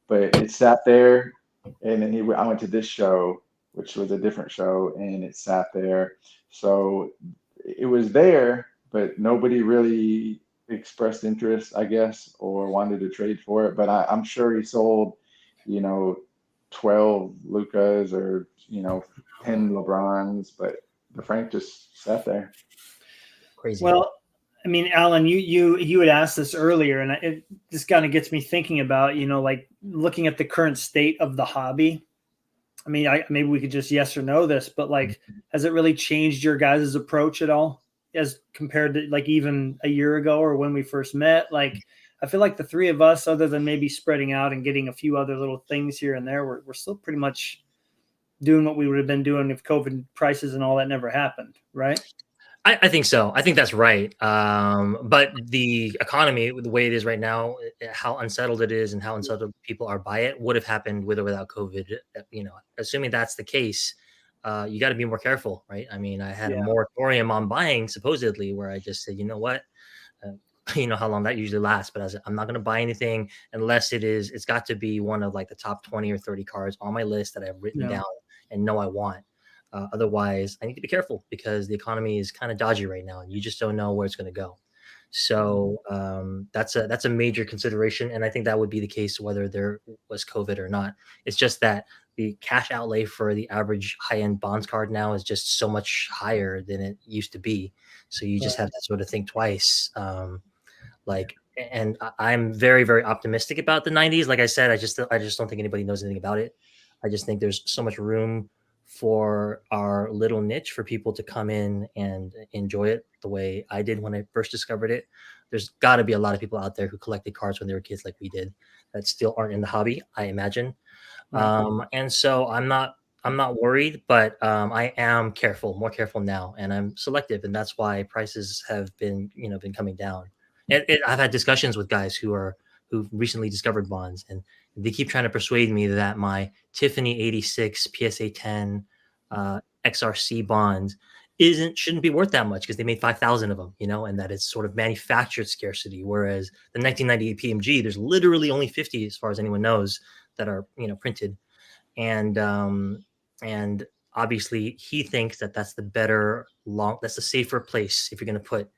but it sat there. And then I went to this show, which was a different show, and it sat there. So it was there, but nobody really expressed interest, I guess, or wanted to trade for it. But I'm sure he sold, you know, 12 Lucas or, you know, 10 LeBrons, but the Frank just sat there. Crazy. Well, I mean, Alan, you had asked this earlier, and it just kind of gets me thinking about, you know, like looking at the current state of the hobby. I mean, maybe we could just yes or no this, but like, has it really changed your guys' approach at all as compared to like even a year ago or when we first met? Like, I feel like the three of us, other than maybe spreading out and getting a few other little things here and there, we're still pretty much doing what we would have been doing if COVID prices and all that never happened, right? I think so. I think that's right. But the economy, the way it is right now, how unsettled it is and how unsettled people are by it, would have happened with or without COVID. You know, assuming that's the case, you got to be more careful, right? I mean, I had a Yeah. moratorium on buying, supposedly, where I just said, you know what, you know how long that usually lasts, but I was, I'm not going to buy anything unless it's got to be one of like the top 20 or 30 cards on my list that I've written Yeah. down and know I want. Otherwise, I need to be careful because the economy is kind of dodgy right now, and you just don't know where it's going to go. So that's a major consideration, and I think that would be the case whether there was COVID or not. It's just that the cash outlay for the average high-end bonds card now is just so much higher than it used to be. So you just have to sort of think twice. And I'm very, very optimistic about the 90s. Like I said, I just don't think anybody knows anything about it. I just think there's so much room for our little niche for people to come in and enjoy it the way I did when I first discovered it. There's got to be a lot of people out there who collected cards when they were kids like we did that still aren't in the hobby, I imagine. And so I'm not worried, but I am more careful now, and I'm selective, and that's why prices have been coming down. I've had discussions with guys who've recently discovered bonds, and they keep trying to persuade me that my Tiffany 86 PSA 10 XRC bond shouldn't be worth that much because they made 5,000 of them, and that it's sort of manufactured scarcity. Whereas the 1998 PMG, there's literally only 50, as far as anyone knows, that are printed, and obviously he thinks that that's that's the safer place if you're going to put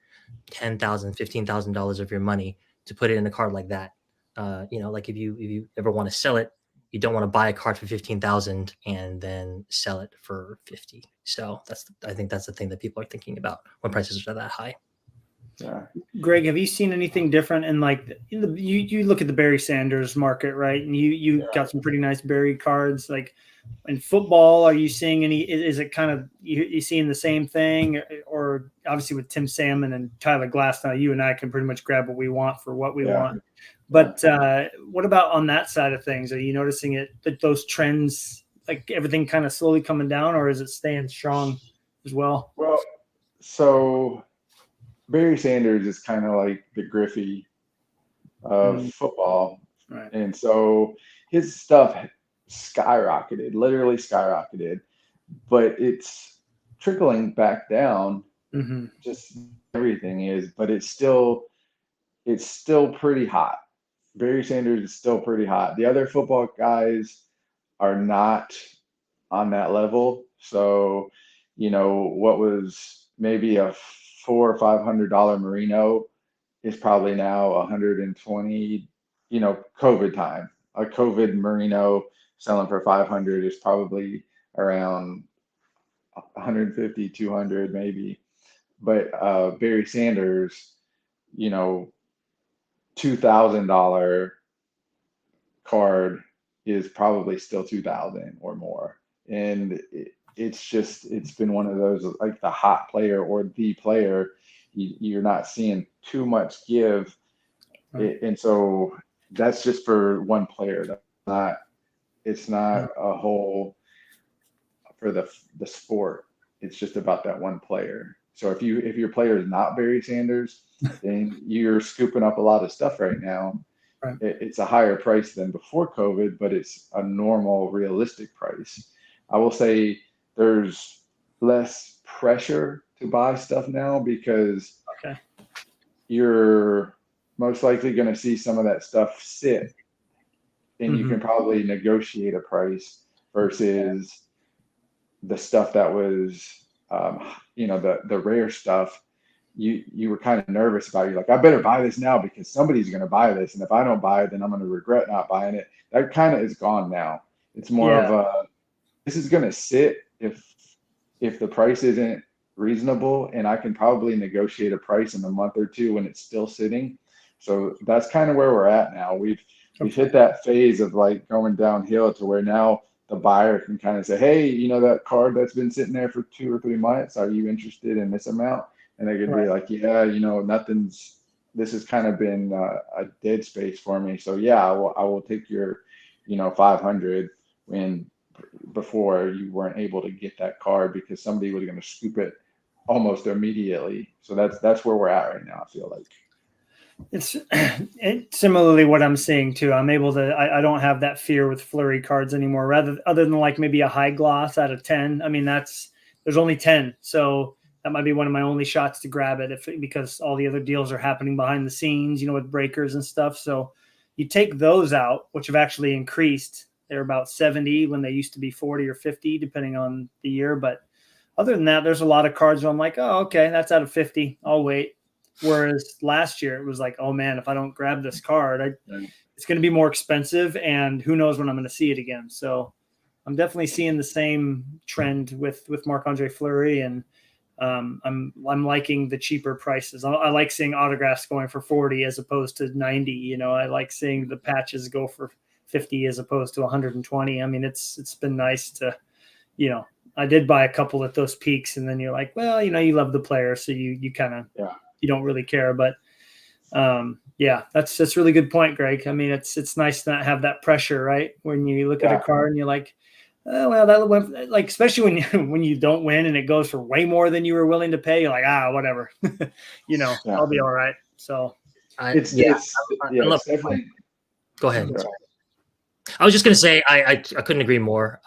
$10,000, $15,000 of your money to put it in a card like that. Like if you ever want to sell it, you don't want to buy a card for 15,000 and then sell it for 50. So I think that's the thing that people are thinking about when prices are that high. Yeah. Greg, have you seen anything different in like you look at the Barry Sanders market, right? And you got some pretty nice Barry cards. Like in football, are you seeing any? Is it kind of you seeing the same thing? Or obviously with Tim Salmon and Tyler Glass, now you and I can pretty much grab what we want for what we want. But what about on that side of things? Are you noticing that those trends, like everything kind of slowly coming down, or is it staying strong as well? Well, so Barry Sanders is kind of like the Griffey of football. Right. And so his stuff skyrocketed, literally skyrocketed, but it's trickling back down. Just everything is, but it's still pretty hot. Barry Sanders is still pretty hot. The other football guys are not on that level. So, what was maybe a $400 or $500 is probably now 120, COVID time. A COVID merino selling for 500 is probably around 150, 200 maybe. But Barry Sanders, $2,000 card is probably still 2,000 or more. And it's been one of those, like the hot player or the player, you're not seeing too much give. And so that's just for one player. It's not a whole for the sport. It's just about that one player. So if your player is not Barry Sanders, then you're scooping up a lot of stuff right now. Right. It's a higher price than before COVID, but it's a normal, realistic price. I will say there's less pressure to buy stuff now because you're most likely going to see some of that stuff sit, and you can probably negotiate a price versus the stuff that was, the rare stuff. You were kind of nervous about. You're like, I better buy this now because somebody's going to buy this, and if I don't buy it, then I'm going to regret not buying it. That kind of is gone now. It's more of a, this is going to sit if the price isn't reasonable, and I can probably negotiate a price in a month or two when it's still sitting. So that's kind of where we're at now. We've hit that phase of like going downhill to where now the buyer can kind of say, hey, that card that's been sitting there for 2 or 3 months, are you interested in this amount? And they could be like, yeah, this has kind of been a dead space for me. So yeah, I will take your, 500 when before you weren't able to get that card because somebody was going to scoop it almost immediately. So that's where we're at right now. I feel like it's similarly what I'm seeing too. I'm able to, I don't have that fear with flurry cards anymore, other than like maybe a high gloss out of 10. I mean, there's only 10. So that might be one of my only shots to grab it because all the other deals are happening behind the scenes, with breakers and stuff. So you take those out, which have actually increased. They're about 70 when they used to be 40 or 50, depending on the year. But other than that, there's a lot of cards where I'm like, oh, okay, that's out of 50. I'll wait. Whereas last year it was like, oh man, if I don't grab this card, it's going to be more expensive, and who knows when I'm going to see it again. So I'm definitely seeing the same trend with Marc-Andre Fleury, and I'm liking the cheaper prices. I like seeing autographs going for 40 as opposed to 90. I like seeing the patches go for 50 as opposed to 120. I mean, it's been nice to, I did buy a couple at those peaks, and then you're like, well, you love the player, so you kind of you don't really care. But that's a really good point, Greg. I mean, it's nice to not have that pressure, right? When you look at a card and you're like, oh, well, that went, like, especially when you don't win and it goes for way more than you were willing to pay. You're like, whatever, I'll be all right. So I love definitely. Go ahead. I was just going to say, I couldn't agree more.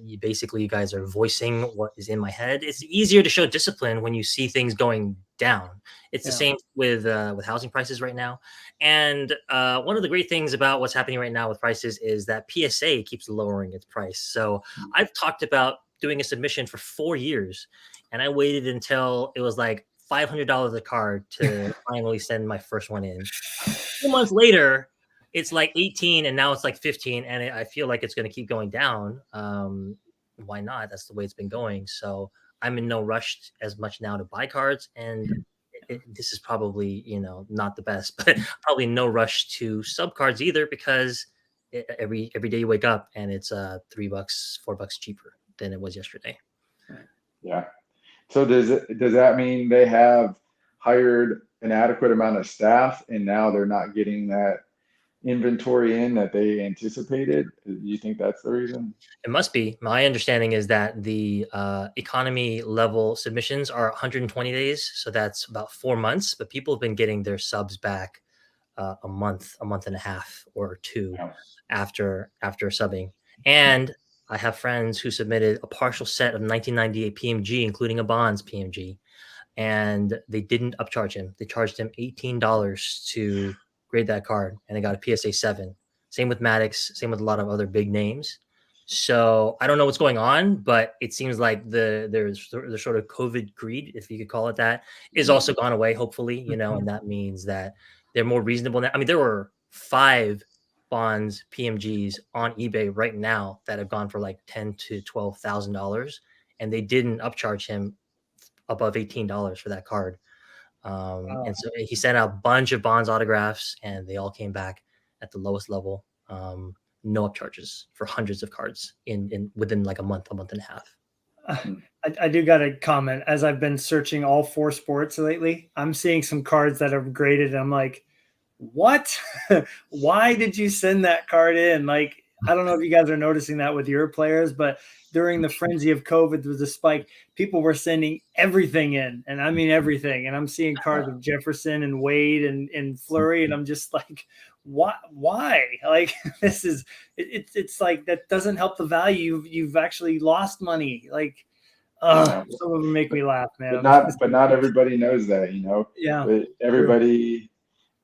You guys are voicing what is in my head. It's easier to show discipline when you see things going down. It's the same with housing prices right now. And one of the great things about what's happening right now with prices is that PSA keeps lowering its price. So I've talked about doing a submission for 4 years, and I waited until it was like $500 a card to finally send my first one in. 2 months later, it's like 18, and now it's like 15, and I feel like it's going to keep going down. Why not? That's the way it's been going. So I'm in no rush as much now to buy cards, and this is probably not the best, but probably no rush to sub cards either, because every day you wake up and it's $3, $4 cheaper than it was yesterday. Yeah. So does that mean they have hired an adequate amount of staff and now they're not getting that inventory in that they anticipated? Do you think that's the reason? It must be. My understanding is that the economy level submissions are 120 days, so that's about 4 months. But people have been getting their subs back a month and a half or two Yeah. after subbing. And I have friends who submitted a partial set of 1998 PMG, including a Bonds PMG, and they didn't upcharge him. They charged him $18 to grade that card, and they got a PSA 7. Same with Maddox, same with a lot of other big names. So I don't know what's going on, but it seems like there's the sort of COVID greed, if you could call it that, is also gone away, hopefully, and that means that they're more reasonable now. I mean, there were 5 Bonds PMGs on eBay right now that have gone for like $10,000 to $12,000, and they didn't upcharge him above $18 for that card. And so he sent out a bunch of Bonds autographs, and they all came back at the lowest level. No upcharges for hundreds of cards in within like a month and a half. I do got to comment, as I've been searching all 4 sports lately, I'm seeing some cards that are graded. And I'm like, what? Why did you send that card in? Like, I don't know if you guys are noticing that with your players, but during the frenzy of COVID with the spike, people were sending everything in, and I mean everything. And I'm seeing cards of Jefferson and Wade and Fleury, and I'm just like, why? Like, this is it's like that doesn't help the value. You've actually lost money. Like, some of them make me laugh, man. But not everybody knows that, Yeah. But everybody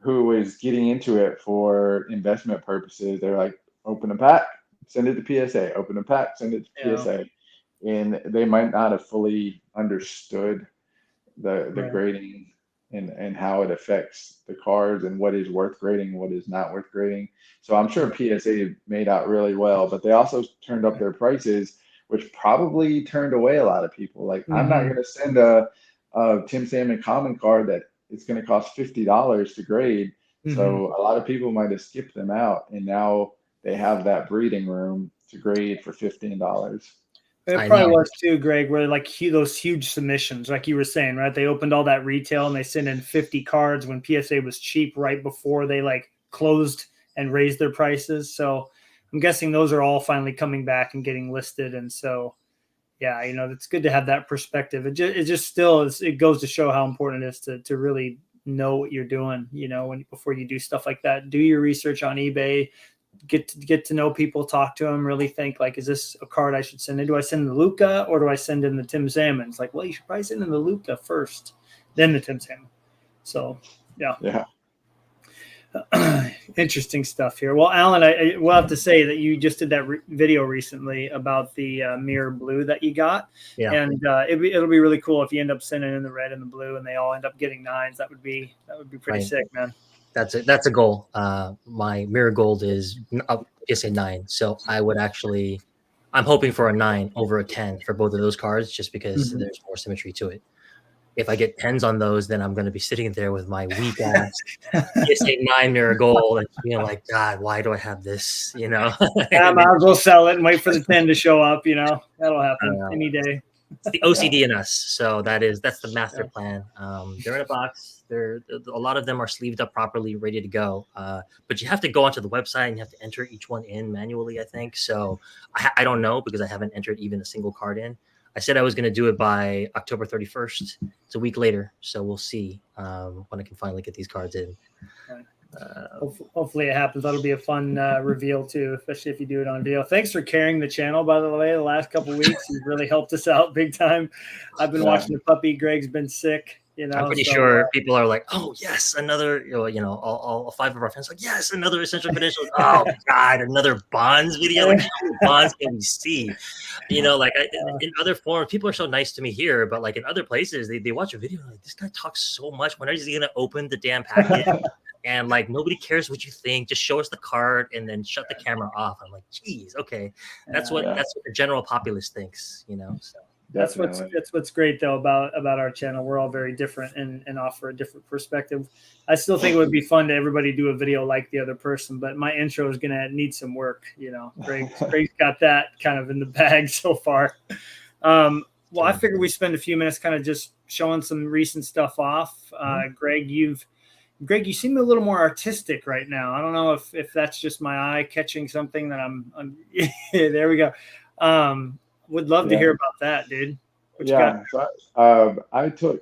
who is getting into it for investment purposes, they're like, open a pack, send it to PSA, open a pack, send it to PSA. And they might not have fully understood the grading and how it affects the cards and what is worth grading, what is not worth grading. So I'm sure PSA made out really well, but they also turned up their prices, which probably turned away a lot of people. Like, I'm not going to send a Tim Salmon common card that it's going to cost $50 to grade. So a lot of people might have skipped them out, and now they have that breathing room to grade for $15. It probably was too, Greg, where like those huge submissions, like you were saying, right? They opened all that retail and they sent in 50 cards when PSA was cheap right before they like closed and raised their prices. So I'm guessing those are all finally coming back and getting listed. And so, yeah, it's good to have that perspective. It just still is, it goes to show how important it is to really know what you're doing, before you do stuff like that. Do your research on eBay. Get to know people, talk to them, really think like, is this a card I should send in? Do I send the Luca or do I send in the Tim Salmon? It's like, well, you should probably send in the Luca first, then the Tim Salmon. So, yeah. Interesting stuff here. Well, Alan, I will have to say that you just did that video recently about the mirror blue that you got. Yeah. And it'll be really cool if you end up sending in the red and the blue and they all end up getting 9s. That would be pretty sick, man. That's a goal. My mirror gold is PSA 9. So I'm hoping for a 9 over a 10 for both of those cards, just because there's more symmetry to it. If I get 10s on those, then I'm going to be sitting there with my weak ass PSA 9 mirror gold and like, God, why do I have this? I might as well sell it and wait for the 10 to show up. That'll happen any day. It's the OCD in us. So that's the master plan. They're in a box. A lot of them are sleeved up properly, ready to go. But you have to go onto the website and you have to enter each one in manually, I think. So I don't know, because I haven't entered even a single card in. I said I was going to do it by October 31st. It's a week later. So we'll see when I can finally get these cards in. Hopefully it happens. That'll be a fun reveal too, especially if you do it on video. Thanks for carrying the channel, by the way, the last couple of weeks. You've really helped us out big time. I've been watching the puppy. Greg's been sick. I'm pretty sure people are like, oh yes, another, all 5 of our friends like, yes, another Essential Credentials. Oh God, another Bonds video. Like, how many Bonds can we see? In other forums, people are so nice to me here, but like in other places, they watch a video like, this guy talks so much. When is he gonna open the damn package? And like, nobody cares what you think. Just show us the card and then shut the camera off. I'm like, geez, okay, that's what the general populace thinks. So. That's what's great though about our channel. We're all very different and offer a different perspective. I still think it would be fun to everybody do a video like the other person, but my intro is gonna need some work. Greg's got that kind of in the bag so far. Well, I figured we spend a few minutes kind of just showing some recent stuff off. Greg, you've Greg, you seem a little more artistic right now. I don't know if that's just my eye catching something that I'm there we go. Would love to Yeah. hear about that, dude. What you got? Yeah. So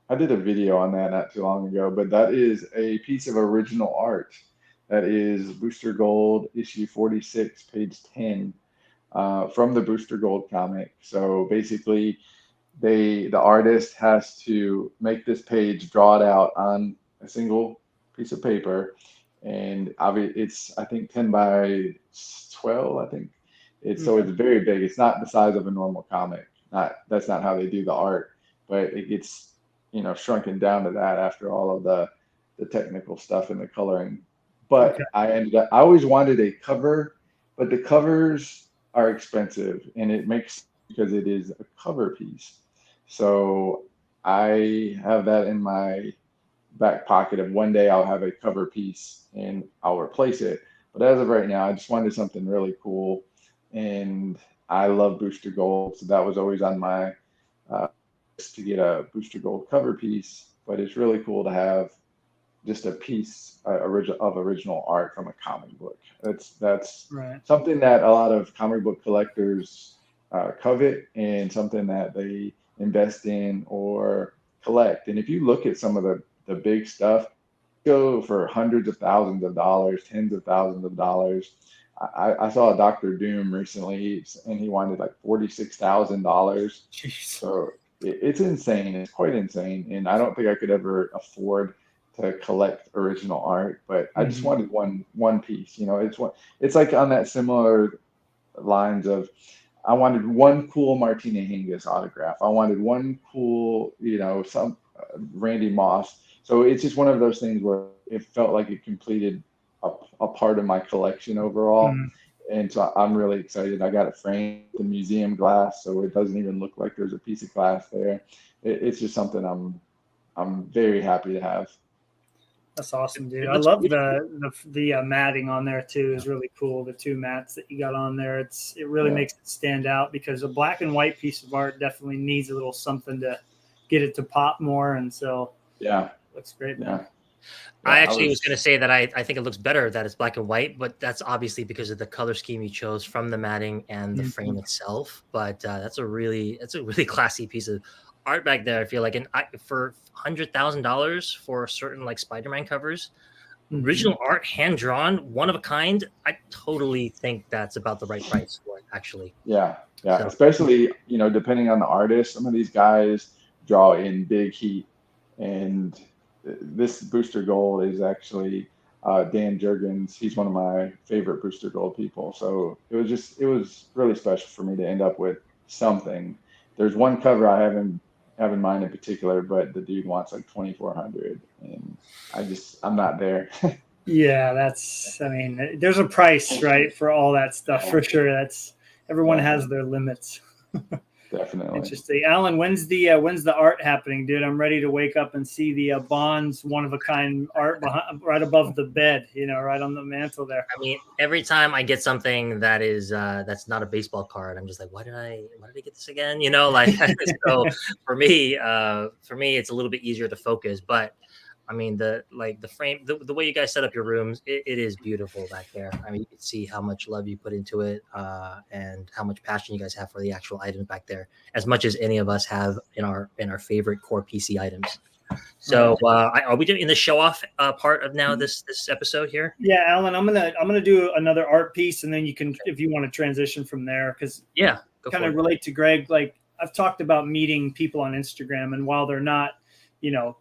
I did a video on that not too long ago, but that is a piece of original art. That is Booster Gold issue 46, page 10, from the Booster Gold comic. So basically, the artist has to make this page, draw it out on a single piece of paper, and it's I think 10 by 12. I think so it's very big. It's not the size of a normal comic. That's not how they do the art, but it gets shrunken down to that after all of the technical stuff and the coloring. But Okay. I always wanted a cover, but the covers are expensive, and it makes because it is a cover piece. So I have that in my back pocket of one day I'll have a cover piece and I'll replace it. But as of right now, I just wanted something really cool, and I love Booster Gold, so that was always on my list to get a Booster Gold cover piece. But it's really cool to have just a piece of original art from a comic book. That's Right. something that a lot of comic book collectors covet, and something that they invest in or collect. And if you look at some of the big stuff, go for hundreds of thousands of dollars, tens of thousands of dollars. I saw a Doctor Doom recently, and he wanted like $46,000. Jeez. So it's insane. It's quite insane, and I don't think I could ever afford to collect original art. But I just wanted one piece. It's like on that similar lines of, I wanted one cool Martina Hingis autograph. I wanted one cool, some Randy Moss. So it's just one of those things where it felt like it completed a part of my collection overall. And so I'm really excited. I got it framed with museum glass, so it doesn't even look like there's a piece of glass there. It's just something I'm very happy to have. That's awesome, dude. I love the matting on there too. Is really cool. The two mats that you got on there, it really makes it stand out, because a black and white piece of art definitely needs a little something to get it to pop more. And so looks great, man. Yeah. I actually was going to say that I think it looks better that it's black and white, but that's obviously because of the color scheme you chose from the matting and the frame itself. But that's a really classy piece of art back there. I feel like, and for $100,000 for certain like Spider-Man covers, original art, hand drawn, one of a kind, I totally think that's about the right price for it. Actually, yeah. So. Especially depending on the artist, some of these guys draw in big heat, and this Booster Gold is actually Dan Jurgens. He's one of my favorite Booster Gold people. So it was really special for me to end up with something. There's one cover I have in mind in particular, but the dude wants like $2,400, and I'm not there. Yeah, there's a price, right, for all that stuff, for sure. Everyone has their limits. Definitely. Interesting. Alan, when's the art happening, dude? I'm ready to wake up and see the Bonds one of a kind art right above the bed, right on the mantle there. I mean, every time I get something that is that's not a baseball card, I'm just like, why did I get this again? So for me, it's a little bit easier to focus. But I mean, the frame, the way you guys set up your rooms, it is beautiful back there. I mean, you can see how much love you put into it, and how much passion you guys have for the actual items back there, as much as any of us have in our favorite core PC items. So, are we doing the show off part of now this episode here? Yeah, Alan, I'm gonna do another art piece, and then you can, if you want to transition from there, because kind of relate to Greg. Like, I've talked about meeting people on Instagram, and while they're not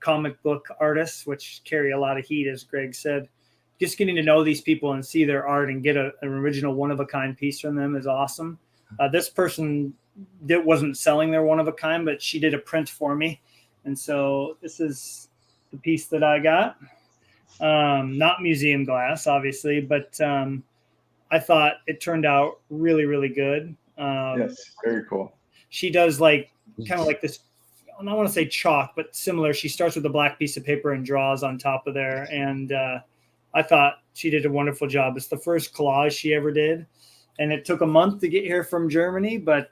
comic book artists, which carry a lot of heat, as Greg said, just getting to know these people and see their art and get an original one-of-a-kind piece from them is awesome. This person wasn't selling their one-of-a-kind, but she did a print for me. And so this is the piece that I got. Not museum glass, obviously, but I thought it turned out really, really good. Yes, very cool. She does kind of like this, I don't want to say chalk, but similar. She starts with a black piece of paper and draws on top of there. And I thought she did a wonderful job. It's the first collage she ever did. And it took a month to get here from Germany, but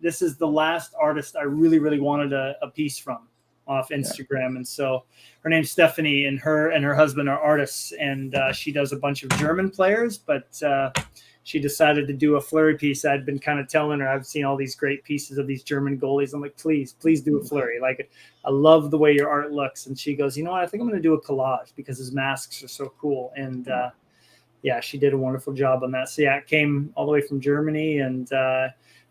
this is the last artist I really, really wanted a piece from. off Instagram. And so her name's Stephanie, and her husband are artists, and she does a bunch of German players, but she decided to do a Fleury piece. I'd been kind of telling her, I've seen all these great pieces of these German goalies. I'm like, please do a Fleury. Like, I love the way your art looks. And she goes, you know what? I think I'm going to do a collage because his masks are so cool. And yeah, she did a wonderful job on that. So yeah, it came all the way from Germany. And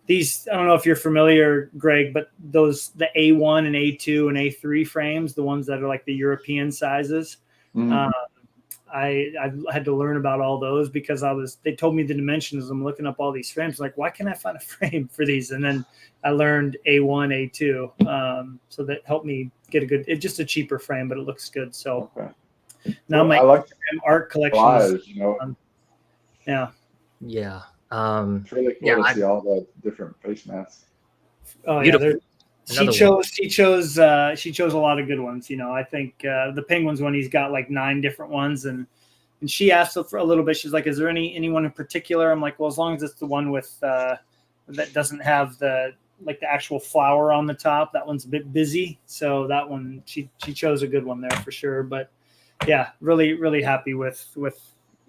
these, I don't know if you're familiar, Greg, but the A1 and A2 and A3 frames, the ones that are like the European sizes, I had to learn about all those because they told me the dimensions. I'm looking up all these frames. Like, why can't I find a frame for these? And then I learned A1, A2. So that helped me get it's just a cheaper frame, but it looks good. So now my art collection is, yeah. It's really cool to see all the different face masks. Oh, beautiful. She chose a lot of good ones. I think the Penguins one, he's got like 9 different ones, and she asked for a little bit. She's like, "Is there anyone in particular?" I'm like, "Well, as long as it's the one with that doesn't have the actual flower on the top, that one's a bit busy." So that one, she chose a good one there for sure. But yeah, really really happy with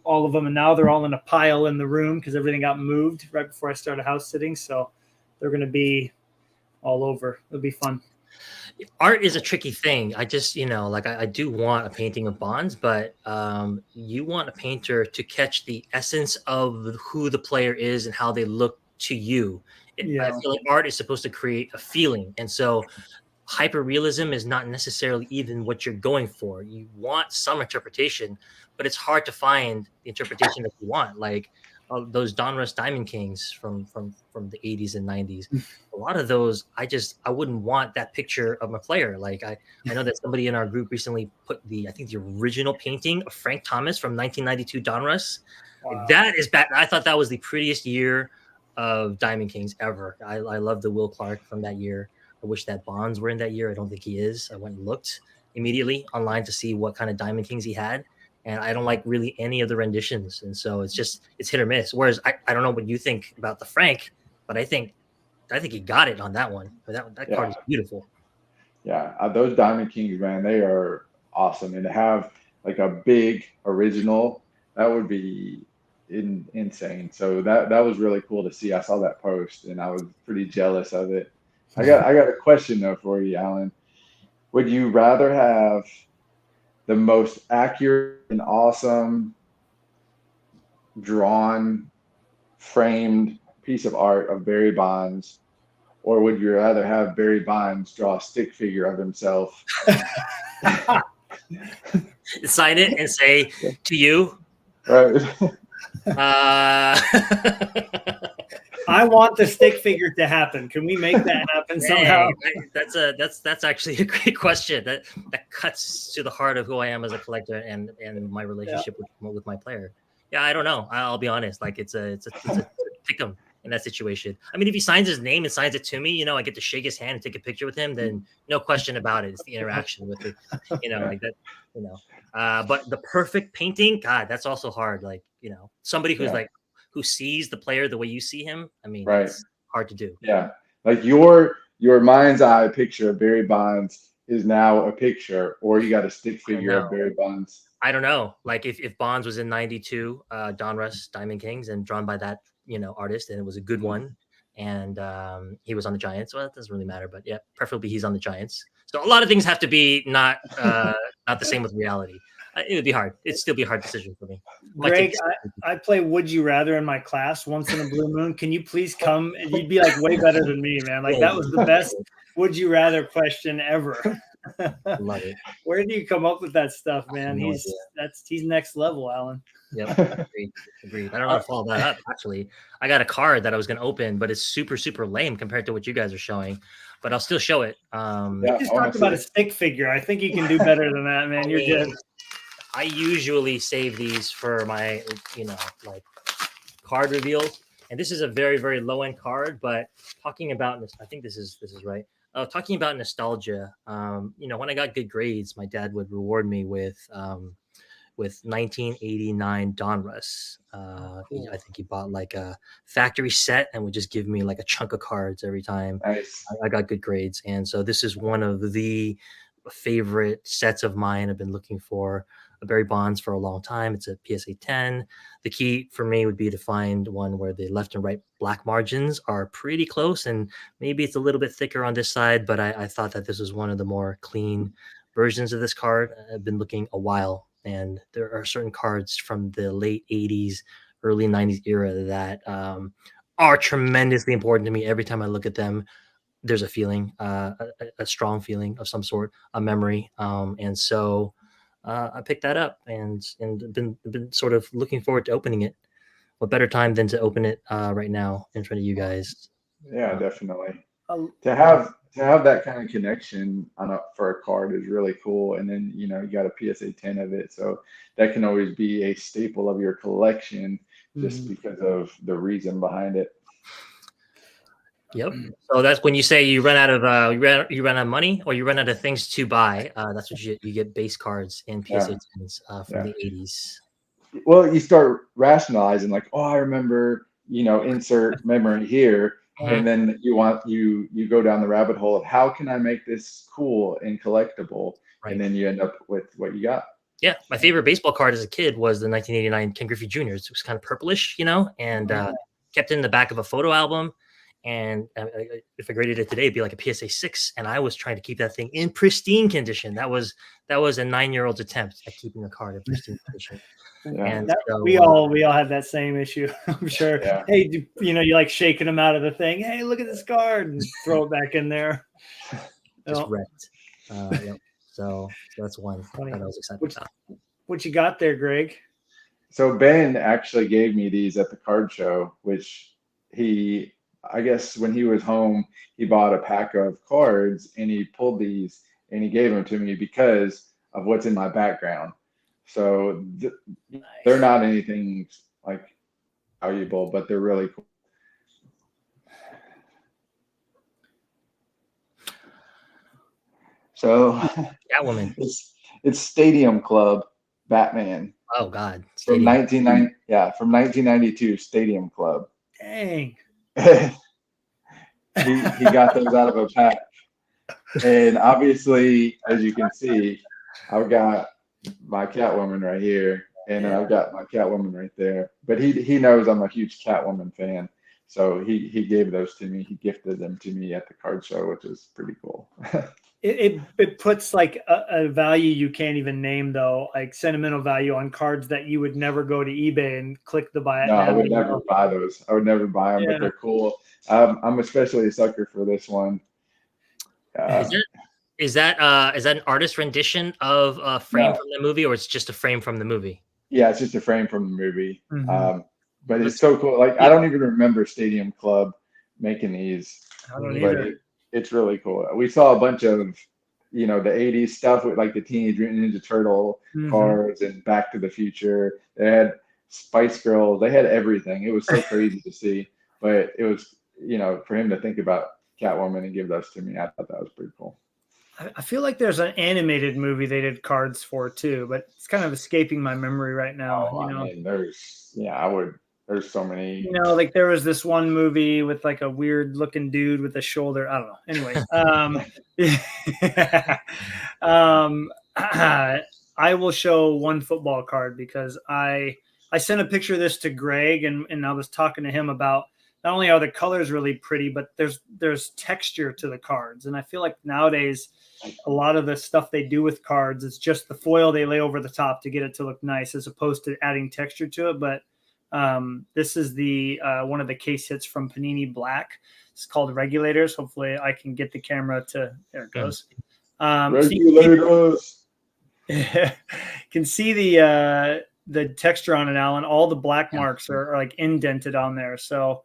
all of them, and now they're all in a pile in the room because everything got moved right before I started house sitting. So they're going to be all over. It'll be fun. Art is a tricky thing. I just, I do want a painting of Bonds, but you want a painter to catch the essence of who the player is and how they look to you. I feel like art is supposed to create a feeling. And so hyperrealism is not necessarily even what you're going for. You want some interpretation, but it's hard to find the interpretation that you want. Like those Donruss Diamond Kings from the 80s and 90s. A lot of those, I wouldn't want that picture of my player. Like I know that somebody in our group recently put I think the original painting of Frank Thomas from 1992 Donruss. Wow. That is bad. I thought that was the prettiest year of Diamond Kings ever. I love the Will Clark from that year. I wish that Bonds were in that year. I don't think he is. I went and looked immediately online to see what kind of Diamond Kings he had. And I don't like really any of the renditions. And so it's hit or miss. Whereas I don't know what you think about the Frank, but I think he got it on that one. That card is beautiful. Yeah. Those Diamond Kings, man, they are awesome. And to have like a big original, that would be insane. So that was really cool to see. I saw that post and I was pretty jealous of it. I got a question though for you, Alan. Would you rather have the most accurate and awesome drawn, framed piece of art of Barry Bonds, or would you rather have Barry Bonds draw a stick figure of himself? Sign it and say to you. Right. I want the stick figure to happen. Can we make that happen somehow? That's actually a great question. That cuts to the heart of who I am as a collector and my relationship with my player. Yeah, I don't know. I'll be honest. Like it's a pick 'em in that situation. I mean, if he signs his name and signs it to me, I get to shake his hand and take a picture with him. Then no question about it. It's the interaction with it, like that. But the perfect painting, God, that's also hard. Like somebody who's who sees the player the way you see him. I mean, it's hard to do. Yeah. Like your mind's eye picture of Barry Bonds is now a picture, or you got a stick figure of Barry Bonds. I don't know. Like if Bonds was in 92, Donruss Diamond Kings and drawn by that, artist, and it was a good one. And he was on the Giants. Well, it doesn't really matter, but yeah, preferably he's on the Giants. So a lot of things have to be not the same with reality. It would be hard. It'd still be a hard decision for me. Greg, I play Would You Rather in my class once in a blue moon. Can you please come? And you'd be like way better than me, man. Like that was the best Would You Rather question ever. Love it. Where do you come up with that stuff, man? He's next level, Alan. Yep, agreed. I don't know how to follow that up. Actually, I got a card that I was going to open, but it's super, super lame compared to what you guys are showing. But I'll still show it. We just talked about a stick figure. I think you can do better than that, man. You're good. I usually save these for my, like card reveals. And this is a very, very low end card. But talking about this, I think this is right. Talking about nostalgia. When I got good grades, my dad would reward me with with 1989 Donruss. Cool. I think he bought like a factory set and would just give me like a chunk of cards every time Nice. I got good grades. And so this is one of the favorite sets of mine. I've been looking for a Barry Bonds for a long time. It's a PSA 10. The key for me would be to find one where the left and right black margins are pretty close, and maybe it's a little bit thicker on this side, but I thought that this was one of the more clean versions of this card. I've been looking a while, and there are certain cards from the late 80s, early 90s era that are tremendously important to me. Every time I look at them, there's a feeling, a strong feeling of some sort, a memory. And so I picked that up and been sort of looking forward to opening it. What better time than to open it right now in front of you guys? Yeah, definitely. Um, To have that kind of connection for a card is really cool. And then you got a PSA 10 of it, so that can always be a staple of your collection just because of the reason behind it. Yep. So that's when you say you run out of you run out of money, or you run out of things to buy. That's what you get base cards and PSA 10s from the 80s. Well, you start rationalizing like, oh, I remember, insert memory here. And then you go down the rabbit hole of how can I make this cool and collectible? Right. And then you end up with what you got. Yeah, my favorite baseball card as a kid was the 1989 Ken Griffey Jr. It was kind of purplish, and kept it in the back of a photo album. And if I graded it today, it'd be like a PSA 6. And I was trying to keep that thing in pristine condition. That was a 9-year-old's attempt at keeping a card in pristine condition. Yeah. And so, we all had that same issue. I'm sure. Yeah. Hey, you like shaking them out of the thing. Hey, look at this card, and throw it back in there. just wrecked. Yep. So that's one that I was excited about. What you got there, Greg? So Ben actually gave me these at the card show, which I guess when he was home, he bought a pack of cards and he pulled these and he gave them to me because of what's in my background. So they're not anything like valuable, but they're really cool. So Catwoman. It's Stadium Club Batman. Oh God. From 1992 Stadium Club. Dang. he got those out of a pack. And obviously, as you can see, I've got my Catwoman right here, and I've got my Catwoman right there. But he knows I'm a huge Catwoman fan, so he gave those to me. He gifted them to me at the card show, which is pretty cool. It puts like a value you can't even name, though, like sentimental value on cards that you would never go to eBay and click to buy it. No, I would never buy those. I would never buy them, but they're cool. I'm especially a sucker for this one. Is that an artist rendition of a frame from the movie, or it's just a frame from the movie? Yeah, it's just a frame from the movie. Mm-hmm. But it's so cool. Like I don't even remember Stadium Club making these. I don't either. It's really cool. We saw a bunch of, the 80s stuff with like the Teenage Mutant Ninja Turtle cards and Back to the Future. They had Spice Girls. They had everything. It was so crazy to see. But it was, for him to think about Catwoman and give those to me, I thought that was pretty cool. I feel like there's an animated movie they did cards for too, but it's kind of escaping my memory right now. There's so many. Like there was this one movie with like a weird looking dude with a shoulder. I don't know. Anyway, I will show one football card because I sent a picture of this to Greg and I was talking to him about not only are the colors really pretty, but there's texture to the cards. And I feel like nowadays a lot of the stuff they do with cards is just the foil they lay over the top to get it to look nice as opposed to adding texture to it. But this is the one of the case hits from Panini Black. It's called Regulators. Hopefully I can get the camera to there it goes. Regulators. Can see the texture on it, Alan. All the black marks are like indented on there. So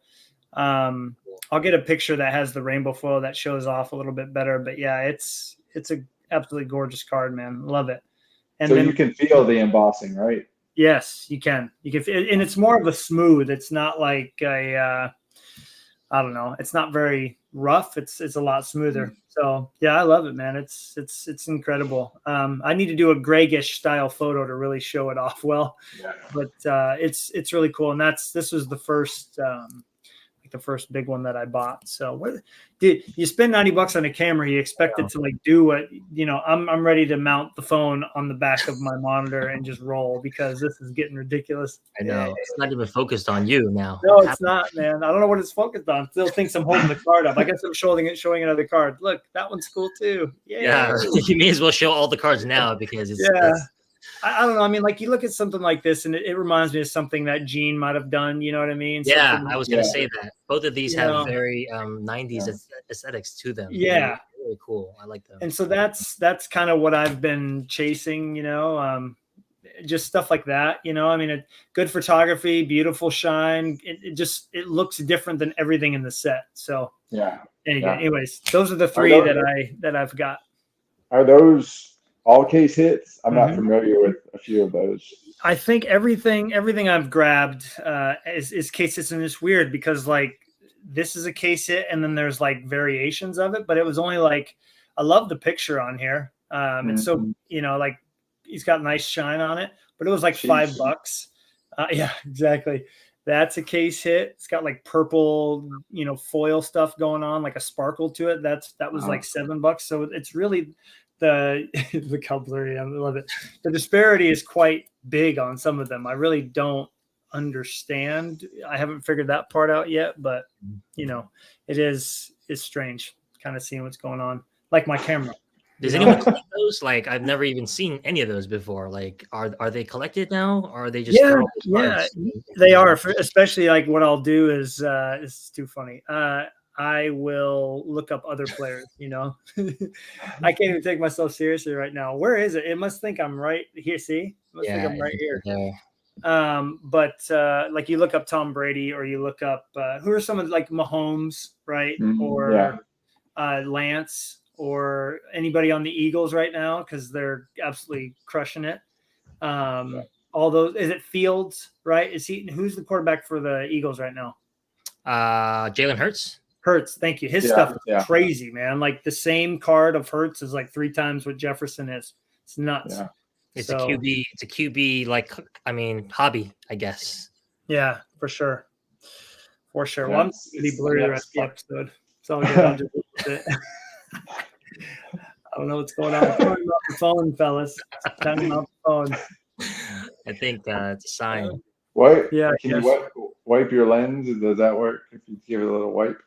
I'll get a picture that has the rainbow foil that shows off a little bit better. But yeah, it's a absolutely gorgeous card, man. Love it. And so then you can feel the embossing, right? Yes, you can. And it's more of a smooth. It's not like I don't know. It's not very rough, it's a lot smoother. So yeah, I love it, man. It's incredible. I need to do a Greg-ish style photo to really show it off well, but it's really cool. And this was the first the first big one that I bought. So dude, you spend $90 on a camera, you expect it to like do what, I'm ready to mount the phone on the back of my monitor and just roll, because this is getting ridiculous. I know. It's not even focused on you now. No, it's not, man. I don't know what it's focused on. Still thinks I'm holding the card up. I guess I'm showing another card. Look, that one's cool too. Yeah. You may as well show all the cards now, because it's I don't know. I mean, like, you look at something like this, and it reminds me of something that Gene might have done. You know what I mean? Yeah, I was going to say that. Both of these have very 90s aesthetics to them. Yeah. They're really cool. I like them. And so that's kind of what I've been chasing, just stuff like that. I mean, good photography, beautiful shine. It looks different than everything in the set. So anyways, those are the three that I've got. Are those all case hits? I'm not familiar with a few of those. I think everything I've grabbed is case hits, and it's weird because like this is a case hit, and then there's like variations of it, but it was only like, I love the picture on here. And so, like, he's got nice shine on it, but it was like $5. Yeah, exactly. That's a case hit. It's got like purple, foil stuff going on, like a sparkle to it. That was like $7. So it's really the cutlery. I love it. The disparity is quite big on some of them. I really don't understand. I haven't figured that part out yet, but it's strange kind of seeing what's going on. Like my camera. Does anyone collect those? Like, I've never even seen any of those before. Like, are they collected now, or are they just they are. Especially like what I'll do is it's too funny. I will look up other players, I can't even take myself seriously right now. Where is it? It must think I'm right here. See? It must think I'm right here. Yeah. But like you look up Tom Brady, or you look up who are some of like Mahomes, right? Or Lance, or anybody on the Eagles right now, because they're absolutely crushing it. All those, is it Fields, right? Who's the quarterback for the Eagles right now? Jalen Hurts. Hurts, thank you. His stuff is crazy, man. Like the same card of Hurts is like 3 times what Jefferson is. It's nuts. Yeah. It's a QB. It's a QB, like, I mean, hobby, I guess. Yeah, for sure. For sure. Well, I'm going to be blurry the rest of the episode. So I'll just it. I don't know what's going on. I'm talking about the phone, fellas. Talking about the phone. I think it's a sign. What? Yeah. Can you wipe your lens? Does that work if you give it a little wipe?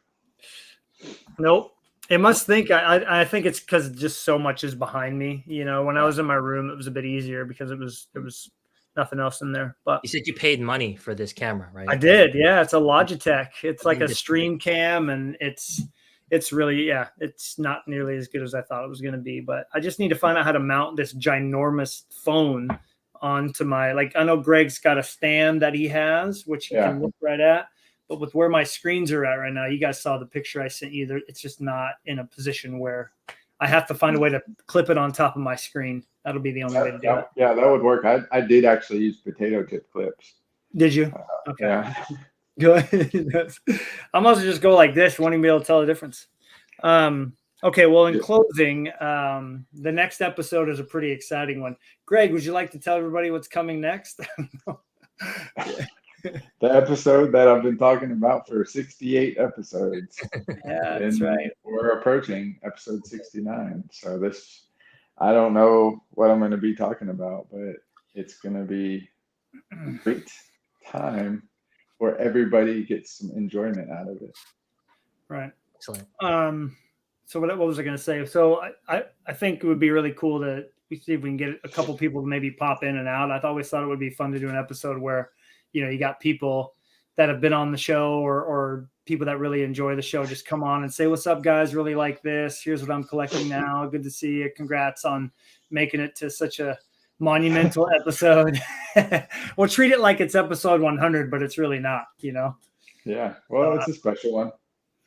Nope. It must think. I think it's because just so much is behind me. When I was in my room, it was a bit easier because it was nothing else in there. But you said you paid money for this camera, right? I did. Yeah, it's a Logitech. It's like a stream cam, and it's really, it's not nearly as good as I thought it was going to be. But I just need to find out how to mount this ginormous phone onto my, like, I know Greg's got a stand that he has, which you can look right at. But with where my screens are at right now, you guys saw the picture I sent you. It's just not in a position where I have to find a way to clip it on top of my screen. That'll be the only way to do it. Yeah, that would work. I did actually use potato chip clips. Did you? Okay. Yeah. Good. I'm also just go like this. Won't even be able to tell the difference. Okay. Well, in closing, the next episode is a pretty exciting one. Greg, would you like to tell everybody what's coming next? The episode that I've been talking about for 68 episodes. Yeah, that's right. We're approaching episode 69. So I don't know what I'm going to be talking about, but it's going to be a great time where everybody gets some enjoyment out of it. Right. Excellent. So what was I going to say? So I think it would be really cool to see if we can get a couple people to maybe pop in and out. I always thought it would be fun to do an episode where, you got people that have been on the show or people that really enjoy the show just come on and say, what's up, guys? Really like this. Here's what I'm collecting now. Good to see you. Congrats on making it to such a monumental episode. We'll treat it like it's episode 100, but it's really not, Yeah. Well, it's a special one.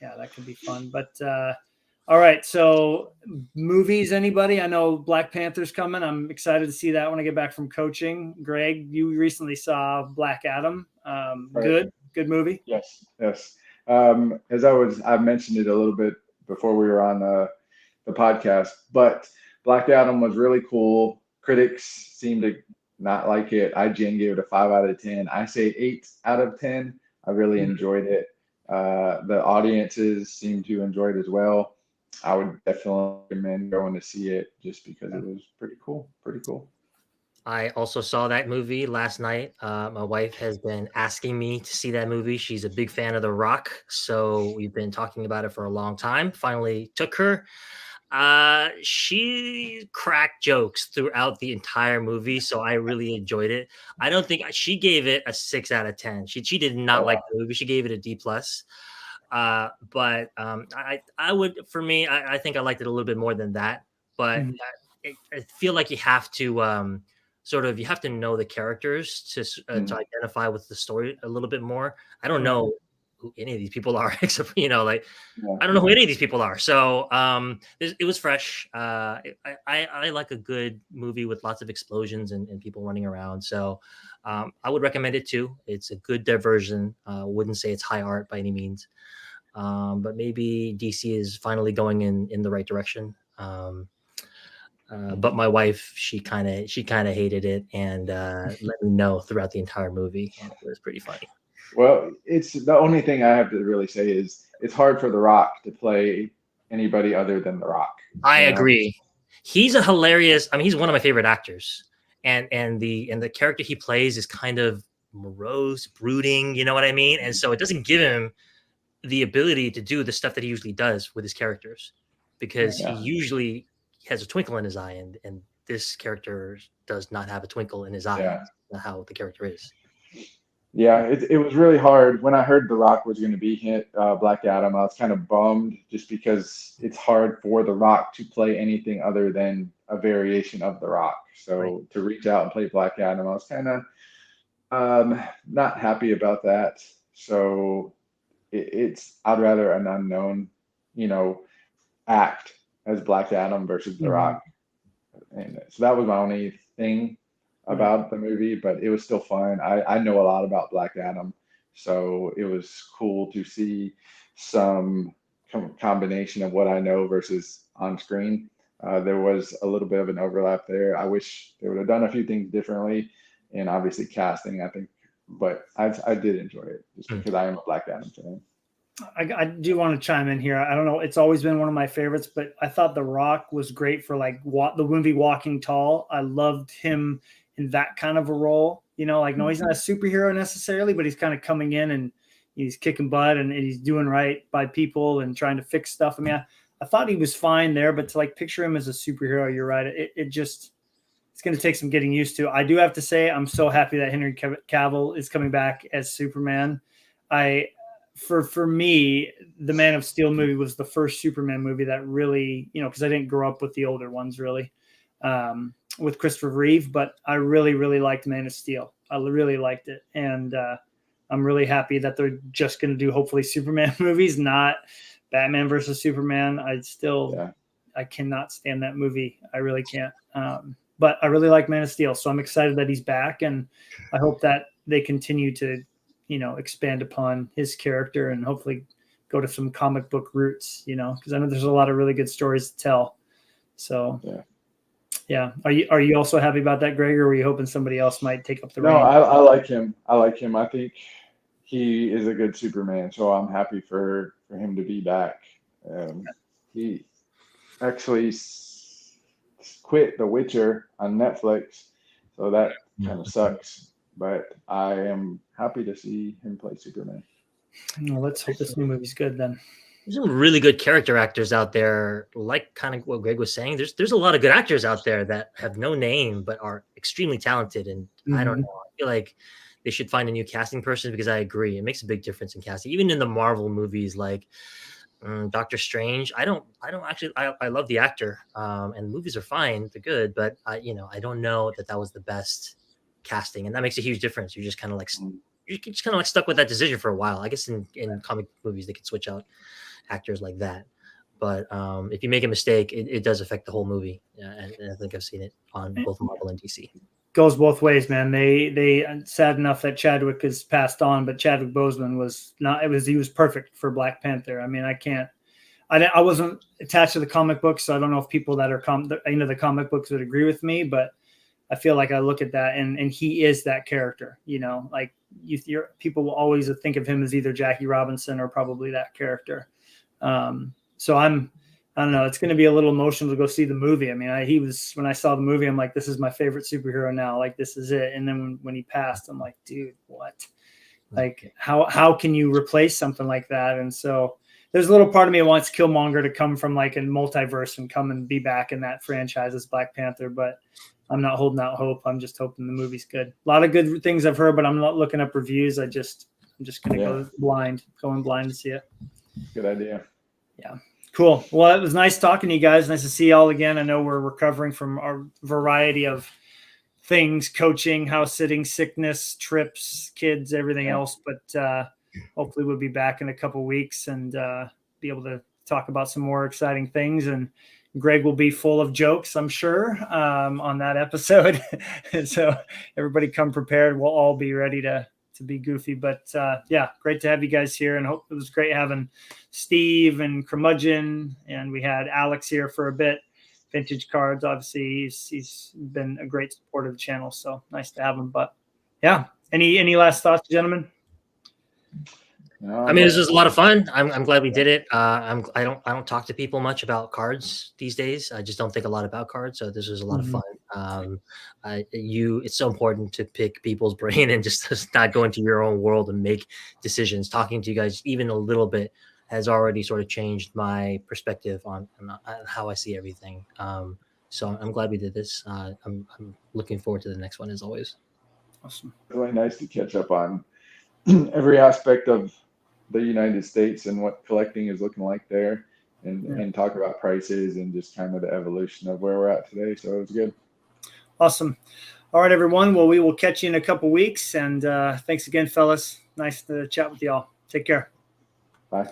Yeah, that could be fun. But all right. So movies, anybody? I know Black Panther's coming. I'm excited to see that when I get back from coaching. Greg, you recently saw Black Adam. Right. Good movie. Yes. as I mentioned it a little bit before we were on the podcast, but Black Adam was really cool. Critics seem to not like it. IGN gave it a 5 out of 10. I say 8 out of 10. I really enjoyed it. The audiences seem to enjoy it as well. I would definitely recommend going to see it just because it was pretty cool. Pretty cool. I also saw that movie last night. My wife has been asking me to see that movie. She's a big fan of The Rock, so we've been talking about it for a long time. Finally took her. She cracked jokes throughout the entire movie, so I really enjoyed it. I don't think she gave it a 6 out of 10. She did not like the movie. She gave it a D plus. But I would, for me, I think I liked it a little bit more than that. But I feel like you have to you have to know the characters to identify with the story a little bit more. I don't know who any of these people are, except I don't know who any of these people are. So it was fresh. I like a good movie with lots of explosions and people running around. So I would recommend it too. It's a good diversion. Wouldn't say it's high art by any means, but maybe DC is finally going in the right direction. But my wife, she kind of hated it and let me know throughout the entire movie, and it was pretty funny. Well, it's the only thing I have to really say is it's hard for The Rock to play anybody other than The Rock. I agree. He's a hilarious. I mean, he's one of my favorite actors, and the character he plays is kind of morose, brooding. You know what I mean? And so it doesn't give him the ability to do the stuff that he usually does with his characters, because he usually has a twinkle in his eye, and this character does not have a twinkle in his eye. That's not how the character is. Yeah, it was really hard. When I heard The Rock was going to be Black Adam, I was kind of bummed just because it's hard for The Rock to play anything other than a variation of The Rock. So to reach out and play Black Adam, I was kind of not happy about that. So I'd rather an unknown, act as Black Adam versus The Rock. And so that was my only thing about the movie, but it was still fun. I know a lot about Black Adam, so it was cool to see some combination of what I know versus on screen. There was a little bit of an overlap there. I wish they would have done a few things differently, and obviously casting, I think, but I did enjoy it just because I am a Black Adam fan. I do want to chime in here. I don't know. It's always been one of my favorites, but I thought The Rock was great for the movie Walking Tall. I loved him in that kind of a role. No, he's not a superhero necessarily, but he's kind of coming in and he's kicking butt and he's doing right by people and trying to fix stuff. I mean, I thought he was fine there, but to picture him as a superhero, you're right. It's going to take some getting used to. I do have to say, I'm so happy that Henry Cavill is coming back as Superman. For me, the Man of Steel movie was the first Superman movie that really, because I didn't grow up with the older ones really, with Christopher Reeve, but I really, really liked Man of Steel. I really liked it. And I'm really happy that they're just going to do hopefully Superman movies, not Batman versus Superman. I cannot stand that movie. I really can't. But I really like Man of Steel. So I'm excited that he's back. And I hope that they continue to, expand upon his character and hopefully go to some comic book roots, because I know there's a lot of really good stories to tell. So, yeah. Are you also happy about that, Greg, or were you hoping somebody else might take up the reins? No, I like him. I think he is a good Superman, so I'm happy for him to be back. He actually quit The Witcher on Netflix, so that kind of sucks. But I am happy to see him play Superman. Well, let's hope this new movie's good then. There's some really good character actors out there, like kind of what Greg was saying. There's a lot of good actors out there that have no name but are extremely talented. And I don't know. I feel like they should find a new casting person, because I agree. It makes a big difference in casting. Even in the Marvel movies like Doctor Strange, I love the actor. And the movies are fine. They're good. But I don't know that was the best casting, and that makes a huge difference. You're just kind of like stuck with that decision for a while. I guess in comic movies they could switch out actors like that, but if you make a mistake, it does affect the whole movie. And I think I've seen it on both Marvel and DC. goes both ways, man. They sad enough that Chadwick has passed on, but Chadwick Boseman was not. He was perfect for Black Panther. I mean, I wasn't attached to the comic books, so I don't know if people that are into the comic books would agree with me, but I feel like I look at that and he is that character. Like people will always think of him as either Jackie Robinson or probably that character. So I don't know. It's going to be a little emotional to go see the movie. I mean, when I saw the movie, I'm like, this is my favorite superhero now. Like, this is it. And then when he passed, I'm like, dude, what? Like, how can you replace something like that? And so there's a little part of me that wants Killmonger to come from like a multiverse and come and be back in that franchise as Black Panther, but I'm not holding out hope. I'm just hoping the movie's good. A lot of good things I've heard, but I'm not looking up reviews. I'm just going to go blind to see it. Good idea. Yeah. Cool. Well, it was nice talking to you guys. Nice to see you all again. I know we're recovering from our variety of things, coaching, house sitting, sickness, trips, kids, everything else. But hopefully we'll be back in a couple weeks and be able to talk about some more exciting things. And Greg will be full of jokes, I'm sure, on that episode. So everybody come prepared. We'll all be ready to be goofy, but great to have you guys here, and hope it was great having Steve and Curmudgeon, and we had Alex here for a bit. Vintage Cards, obviously, he's been a great supporter of the channel, so nice to have him. But yeah, any last thoughts, gentlemen? No, I mean, this was a lot of fun. I'm glad we did it. I don't talk to people much about cards these days. I just don't think a lot about cards. So this was a lot of fun. It's so important to pick people's brain and just not go into your own world and make decisions. Talking to you guys even a little bit has already sort of changed my perspective on how I see everything. So I'm glad we did this. I'm looking forward to the next one as always. Awesome. Really nice to catch up on every aspect of the United States and what collecting is looking like there, and talk about prices and just kind of the evolution of where we're at today. So it was good. Awesome. All right, everyone. Well, we will catch you in a couple weeks, and thanks again, fellas. Nice to chat with y'all. Take care. Bye.